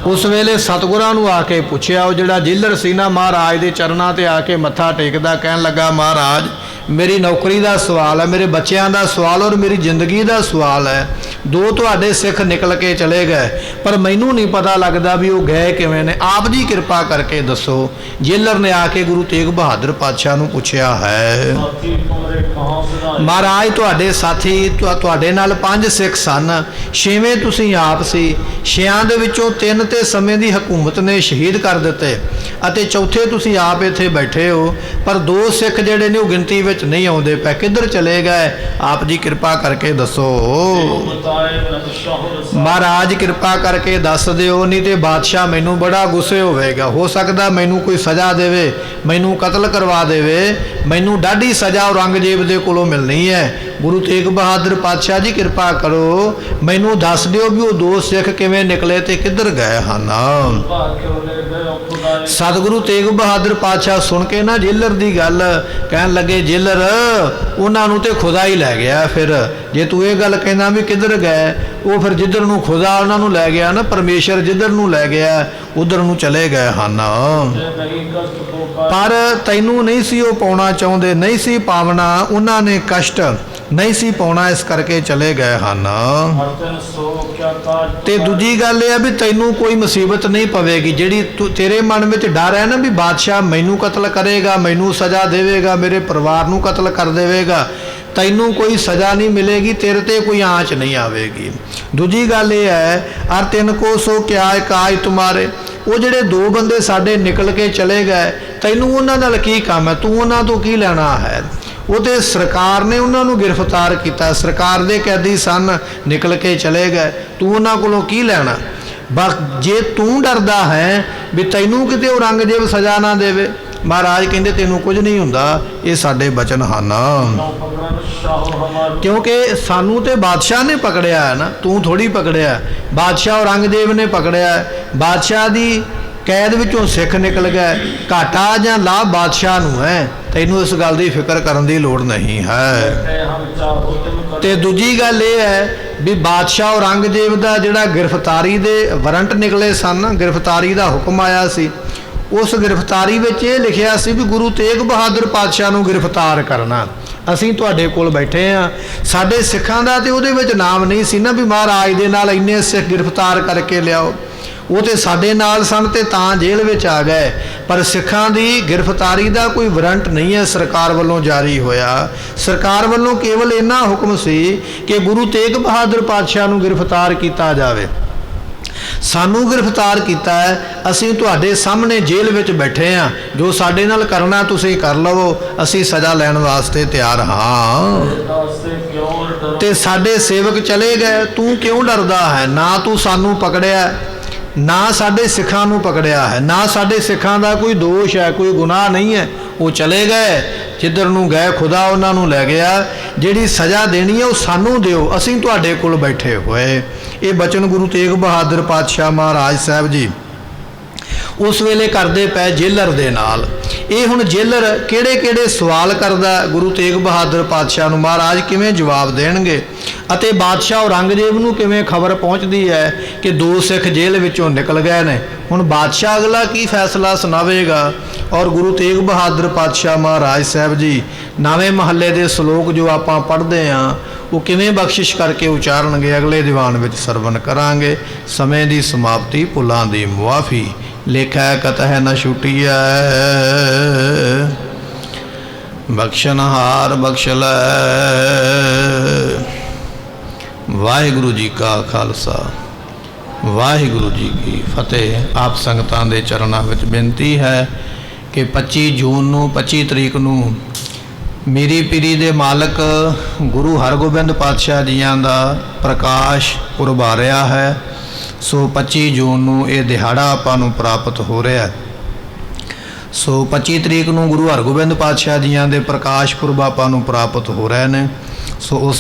ਉਸ ਵੇਲੇ ਸਤਿਗੁਰਾਂ ਨੂੰ ਆ ਕੇ ਪੁੱਛਿਆ, ਉਹ ਜਿਹੜਾ ਜੇਲਰ ਸੀ ਨਾ, ਮਹਾਰਾਜ ਦੇ ਚਰਨਾਂ ਤੇ ਆ ਕੇ ਮੱਥਾ ਟੇਕਦਾ, ਕਹਿਣ ਲੱਗਾ ਮਹਾਰਾਜ ਮੇਰੀ ਨੌਕਰੀ ਦਾ ਸਵਾਲ ਹੈ, ਮੇਰੇ ਬੱਚਿਆਂ ਦਾ ਸਵਾਲ ਔਰ ਮੇਰੀ ਜ਼ਿੰਦਗੀ ਦਾ ਸਵਾਲ ਹੈ। 2 ਤੁਹਾਡੇ ਸਿੱਖ ਨਿਕਲ ਕੇ ਚਲੇ ਗਏ, ਪਰ ਮੈਨੂੰ ਨਹੀਂ ਪਤਾ ਲੱਗਦਾ ਵੀ ਉਹ ਗਏ ਕਿਵੇਂ ਨੇ, ਆਪ ਜੀ ਕਿਰਪਾ ਕਰਕੇ ਦੱਸੋ। ਜੇਲਰ ਨੇ ਆ ਕੇ ਗੁਰੂ ਤੇਗ ਬਹਾਦਰ ਪਾਤਸ਼ਾਹ ਨੂੰ ਪੁੱਛਿਆ ਹੈ, ਮਹਾਰਾਜ ਤੁਹਾਡੇ ਸਾਥੀ, ਤੁਹਾਡੇ ਨਾਲ 5 ਸਿੱਖ ਸਨ, 6ਵੇਂ ਤੁਸੀਂ ਆਪ ਸੀ, 6ਾਂ ਦੇ ਵਿੱਚੋਂ 3 ਤੇ ਸਮੇਂ ਦੀ ਹਕੂਮਤ ਨੇ ਸ਼ਹੀਦ ਕਰ ਦਿੱਤੇ, ਅਤੇ ਚੌਥੇ ਤੁਸੀਂ ਆਪ ਇੱਥੇ ਬੈਠੇ ਹੋ, ਪਰ 2 ਸਿੱਖ ਜਿਹੜੇ ਨੇ ਉਹ ਗਿਣਤੀ ਵਿੱਚ ਨਹੀਂ ਆਉਂਦੇ ਪਏ, ਕਿੱਧਰ ਚਲੇ ਗਏ, ਆਪ ਜੀ ਕਿਰਪਾ ਕਰਕੇ ਦੱਸੋ। ਮਹਾਰਾਜ ਕਿਰਪਾ ਕਰਕੇ ਦੱਸ ਦਿਓ, ਨਹੀਂ ਤੇ ਬਾਦਸ਼ਾਹ ਮੈਨੂੰ ਬੜਾ ਗੁੱਸੇ ਹੋਵੇਗਾ, ਹੋ ਸਕਦਾ ਮੈਨੂੰ ਕੋਈ ਸਜ਼ਾ ਦੇਵੇ, ਮੈਨੂੰ ਕਤਲ ਕਰਵਾ ਦੇਵੇ, ਮੈਨੂੰ ਡਾਢੀ ਸਜ਼ਾ ਔਰੰਗਜ਼ੇਬ ਦੇ ਕੋਲੋਂ ਮਿਲਣੀ ਹੈ। ਗੁਰੂ ਤੇਗ ਬਹਾਦਰ ਪਾਤਸ਼ਾਹ ਜੀ ਕਿਰਪਾ ਕਰੋ, ਮੈਨੂੰ ਦੱਸ ਦਿਓ ਵੀ ਉਹ 2 ਸਿੱਖ ਕਿਵੇਂ ਨਿਕਲੇ ਤੇ ਕਿੱਧਰ ਗਏ ਹਨ। ਸਤਿਗੁਰੂ ਤੇਗ ਬਹਾਦਰ ਪਾਤਸ਼ਾਹ ਸੁਣ ਕੇ ਨਾ ਜੇਲਰ ਦੀ ਗੱਲ, ਕਹਿਣ ਲੱਗੇ ਜੇਲਰ ਉਹਨਾਂ ਨੂੰ ਤੇ ਖੁਦਾ ਹੀ ਲੈ ਗਿਆ। ਫਿਰ ਜੇ ਤੂੰ ਇਹ ਗੱਲ ਕਹਿੰਦਾ ਵੀ ਕਿੱਧਰ ਗਏ, ਉਹ ਫਿਰ ਜਿੱਧਰ ਨੂੰ ਖੁਦਾ ਉਹਨਾਂ ਨੂੰ ਲੈ ਗਿਆ ਨਾ, ਪਰਮੇਸ਼ਰ ਜਿੱਧਰ ਨੂੰ ਲੈ ਗਿਆ ਉਧਰ ਨੂੰ ਚਲੇ ਗਏ ਹਨ। ਪਰ ਤੈਨੂੰ ਨਹੀਂ ਸੀ ਉਹ ਪਾਉਣਾ ਚਾਹੁੰਦੇ, ਨਹੀਂ ਸੀ ਪਾਵਣਾ, ਉਹਨਾਂ ਨੇ ਕਸ਼ਟ ਨਹੀਂ ਸੀ ਪਾਉਣਾ, ਇਸ ਕਰਕੇ ਚਲੇ ਗਏ ਹਨ। ਹਰ ਦਿਨ ਸੋ ਕਿਆ ਕਾਜ ਤੇ ਦੂਜੀ ਗੱਲ ਇਹ ਆ ਵੀ ਤੈਨੂੰ ਕੋਈ ਮੁਸੀਬਤ ਨਹੀਂ ਪਵੇਗੀ। ਜਿਹੜੀ ਤੇਰੇ ਮਨ ਵਿੱਚ ਡਰ ਹੈ ਨਾ ਵੀ ਬਾਦਸ਼ਾਹ ਮੈਨੂੰ ਕਤਲ ਕਰੇਗਾ, ਮੈਨੂੰ ਸਜ਼ਾ ਦੇਵੇਗਾ, ਮੇਰੇ ਪਰਿਵਾਰ ਨੂੰ ਕਤਲ ਕਰ ਦੇਵੇਗਾ, ਤੈਨੂੰ ਕੋਈ ਸਜ਼ਾ ਨਹੀਂ ਮਿਲੇਗੀ, ਤੇਰੇ ਤੇ ਕੋਈ ਆਂਚ ਨਹੀਂ ਆਵੇਗੀ। ਦੂਜੀ ਗੱਲ ਇਹ ਹੈ ਅਰ ਤਿੰਨ ਕੋ ਸੋ ਕਿਆ ਕਾਜ ਤੁਮਾਰੇ, ਉਹ ਜਿਹੜੇ ਦੋ ਬੰਦੇ ਸਾਡੇ ਨਿਕਲ ਕੇ ਚਲੇ ਗਏ, ਤੈਨੂੰ ਉਹਨਾਂ ਨਾਲ ਕੀ ਕੰਮ ਹੈ, ਤੂੰ ਉਹਨਾਂ ਤੋਂ ਕੀ ਲੈਣਾ ਹੈ। ਉਹ ਤੇ ਸਰਕਾਰ ਨੇ ਉਹਨਾਂ ਨੂੰ ਗ੍ਰਿਫਤਾਰ ਕੀਤਾ, ਸਰਕਾਰ ਦੇ ਕੈਦੀ ਸਨ, ਨਿਕਲ ਕੇ ਚਲੇ ਗਏ, ਤੂੰ ਉਹਨਾਂ ਕੋਲੋਂ ਕੀ ਲੈਣਾ। ਬਸ ਜੇ ਤੂੰ ਡਰਦਾ ਹੈ ਵੀ ਤੈਨੂੰ ਕਿਤੇ ਔਰੰਗਜ਼ੇਬ ਸਜ਼ਾ ਨਾ ਦੇਵੇ, ਮਹਾਰਾਜ ਕਹਿੰਦੇ ਤੈਨੂੰ ਕੁਝ ਨਹੀਂ ਹੁੰਦਾ, ਇਹ ਸਾਡੇ ਬਚਨ ਹਨ। ਪਕੜਨ ਸ਼ਾਹੋ ਹਮਾਰ ਕਿਉਂਕਿ ਸਾਨੂੰ ਤੇ ਬਾਦਸ਼ਾਹ ਨੇ ਪਕੜਿਆ ਹੈ ਨਾ, ਤੂੰ ਥੋੜੀ ਪਕੜਿਆ, ਬਾਦਸ਼ਾਹ ਔਰੰਗਜ਼ੇਬ ਨੇ ਪਕੜਿਆ। ਬਾਦਸ਼ਾਹ ਦੀ ਕੈਦ ਵਿੱਚੋਂ ਸਿੱਖ ਨਿਕਲ ਗਏ, ਘਾਟਾ ਜਾਂ ਲਾਭ ਬਾਦਸ਼ਾਹ ਨੂੰ ਹੈ, ਤੈਨੂੰ ਇਸ ਗੱਲ ਦੀ ਫਿਕਰ ਕਰਨ ਦੀ ਲੋੜ ਨਹੀਂ ਹੈ। ਹਮ ਚਾਹੋ ਤਿਮ ਤੇ ਦੂਜੀ ਗੱਲ ਇਹ ਹੈ ਵੀ ਬਾਦਸ਼ਾਹ ਔਰੰਗਜ਼ੇਬ ਦਾ ਜਿਹੜਾ ਗ੍ਰਿਫਤਾਰੀ ਦੇ ਵਾਰੰਟ ਨਿਕਲੇ ਸਨ, ਗ੍ਰਿਫਤਾਰੀ ਦਾ ਹੁਕਮ ਆਇਆ ਸੀ, ਉਸ ਗ੍ਰਿਫਤਾਰੀ ਵਿੱਚ ਇਹ ਲਿਖਿਆ ਸੀ ਵੀ ਗੁਰੂ ਤੇਗ ਬਹਾਦਰ ਪਾਤਸ਼ਾਹ ਨੂੰ ਗ੍ਰਿਫਤਾਰ ਕਰਨਾ। ਅਸੀਂ ਤੁਹਾਡੇ ਕੋਲ ਬੈਠੇ ਹਾਂ, ਸਾਡੇ ਸਿੱਖਾਂ ਦਾ ਤੇ ਉਹਦੇ ਵਿੱਚ ਨਾਮ ਨਹੀਂ ਸੀ ਨਾ ਵੀ ਮਹਾਰਾਜ ਦੇ ਨਾਲ ਇੰਨੇ ਸਿੱਖ ਗ੍ਰਿਫਤਾਰ ਕਰਕੇ ਲਿਆਓ, ਉਹ ਤੇ ਸਾਡੇ ਨਾਲ ਸਨ ਤੇ ਤਾਂ ਜੇਲ੍ਹ ਵਿੱਚ ਆ ਗਏ, ਪਰ ਸਿੱਖਾਂ ਦੀ ਗ੍ਰਿਫਤਾਰੀ ਦਾ ਕੋਈ ਵਾਰੰਟ ਨਹੀਂ ਹੈ ਸਰਕਾਰ ਵੱਲੋਂ ਜਾਰੀ ਹੋਇਆ। ਸਰਕਾਰ ਵੱਲੋਂ ਕੇਵਲ ਇੰਨਾ ਹੁਕਮ ਸੀ ਕਿ ਗੁਰੂ ਤੇਗ ਬਹਾਦਰ ਪਾਤਸ਼ਾਹ ਨੂੰ ਗ੍ਰਿਫਤਾਰ ਕੀਤਾ ਜਾਵੇ। ਸਾਨੂੰ ਗ੍ਰਿਫਤਾਰ ਕੀਤਾ ਹੈ, ਅਸੀਂ ਤੁਹਾਡੇ ਸਾਹਮਣੇ ਜੇਲ੍ਹ ਵਿੱਚ ਬੈਠੇ ਹਾਂ, ਜੋ ਸਾਡੇ ਨਾਲ ਕਰਨਾ ਤੁਸੀਂ ਕਰ ਲਵੋ, ਅਸੀਂ ਸਜ਼ਾ ਲੈਣ ਵਾਸਤੇ ਤਿਆਰ ਹਾਂ। ਦਾਸੇ ਕਿਉਂ ਡਰ ਤੇ ਸਾਡੇ ਸੇਵਕ ਚਲੇ ਗਏ, ਤੂੰ ਕਿਉਂ ਡਰਦਾ ਹੈ। ਨਾ ਤੂੰ ਸਾਨੂੰ ਪਕੜਿਆ, ਨਾ ਸਾਡੇ ਸਿੱਖਾਂ ਨੂੰ ਪਕੜਿਆ ਹੈ, ਨਾ ਸਾਡੇ ਸਿੱਖਾਂ ਦਾ ਕੋਈ ਦੋਸ਼ ਹੈ, ਕੋਈ ਗੁਨਾਹ ਨਹੀਂ ਹੈ, ਉਹ ਚਲੇ ਗਏ, ਜਿੱਧਰ ਨੂੰ ਗਏ ਖੁਦਾ ਉਹਨਾਂ ਨੂੰ ਲੈ ਗਿਆ। ਜਿਹੜੀ ਸਜ਼ਾ ਦੇਣੀ ਹੈ ਉਹ ਸਾਨੂੰ ਦਿਓ, ਅਸੀਂ ਤੁਹਾਡੇ ਕੋਲ ਬੈਠੇ ਹੋਏ। ਇਹ ਬਚਨ ਗੁਰੂ ਤੇਗ ਬਹਾਦਰ ਪਾਤਸ਼ਾਹ ਮਹਾਰਾਜ ਸਾਹਿਬ ਜੀ ਉਸ ਵੇਲੇ ਕਰਦੇ ਪਏ ਜੇਲਰ ਦੇ ਨਾਲ। ਇਹ ਹੁਣ ਜੇਲਰ ਕਿਹੜੇ ਕਿਹੜੇ ਸਵਾਲ ਕਰਦਾ ਗੁਰੂ ਤੇਗ ਬਹਾਦਰ ਪਾਤਸ਼ਾਹ ਨੂੰ, ਮਹਾਰਾਜ ਕਿਵੇਂ ਜਵਾਬ ਦੇਣਗੇ, ਅਤੇ ਬਾਦਸ਼ਾਹ ਔਰੰਗਜ਼ੇਬ ਨੂੰ ਕਿਵੇਂ ਖਬਰ ਪਹੁੰਚਦੀ ਹੈ ਕਿ ਦੋ ਸਿੱਖ ਜੇਲ੍ਹ ਵਿੱਚੋਂ ਨਿਕਲ ਗਏ ਨੇ। ਹੁਣ ਬਾਦਸ਼ਾਹ ਅਗਲਾ ਕੀ ਫੈਸਲਾ ਸੁਣਾਵੇਗਾ, ਔਰ ਗੁਰੂ ਤੇਗ ਬਹਾਦਰ ਪਾਤਸ਼ਾਹ ਮਹਾਰਾਜ ਸਾਹਿਬ ਜੀ ਨਵੇਂ ਮਹੱਲੇ ਦੇ ਸ਼ਲੋਕ ਜੋ ਆਪਾਂ ਪੜ੍ਹਦੇ ਹਾਂ ਉਹ ਕਿਵੇਂ ਬਖਸ਼ਿਸ਼ ਕਰਕੇ ਉਚਾਰਨਗੇ, ਅਗਲੇ ਦੀਵਾਨ ਵਿੱਚ ਸਰਵਣ ਕਰਾਂਗੇ। ਸਮੇਂ ਦੀ ਸਮਾਪਤੀ, ਭੁੱਲਾਂ ਦੀ ਮੁਆਫੀ, ਲੇਖਾ ਕਤਹਿ ਨ ਛੁਟੀਐ, ਬਖਸ਼ਨਹਾਰ ਬਖਸ਼ ਲੈ। ਵਾਹਿਗੁਰੂ ਜੀ ਕਾ ਖਾਲਸਾ, ਵਾਹਿਗੁਰੂ ਜੀ ਕੀ ਫਤਿਹ। ਆਪ ਸੰਗਤਾਂ ਦੇ ਚਰਨਾਂ ਵਿੱਚ ਬੇਨਤੀ ਹੈ ਕਿ 25 ਤਰੀਕ ਨੂੰ ਮੀਰੀ ਪੀਰੀ ਦੇ ਮਾਲਕ ਗੁਰੂ ਹਰਗੋਬਿੰਦ ਪਾਤਸ਼ਾਹ ਜੀਆਂ ਦਾ ਪ੍ਰਕਾਸ਼ ਪੁਰਬ ਆ ਰਿਹਾ ਹੈ। ਸੋ 25 ਜੂਨ ਨੂੰ ਇਹ ਦਿਹਾੜਾ ਆਪਾਂ ਨੂੰ ਪ੍ਰਾਪਤ ਹੋ ਰਿਹਾ ਹੈ। ਸੋ 25 ਤਰੀਕ ਨੂੰ ਗੁਰੂ ਹਰਗੋਬਿੰਦ ਪਾਤਸ਼ਾਹ ਜੀਆਂ ਦੇ ਪ੍ਰਕਾਸ਼ ਪੁਰਬ ਆਪਾਂ ਨੂੰ ਪ੍ਰਾਪਤ ਹੋ ਰਹੇ ਨੇ। ਸੋ ਉਸ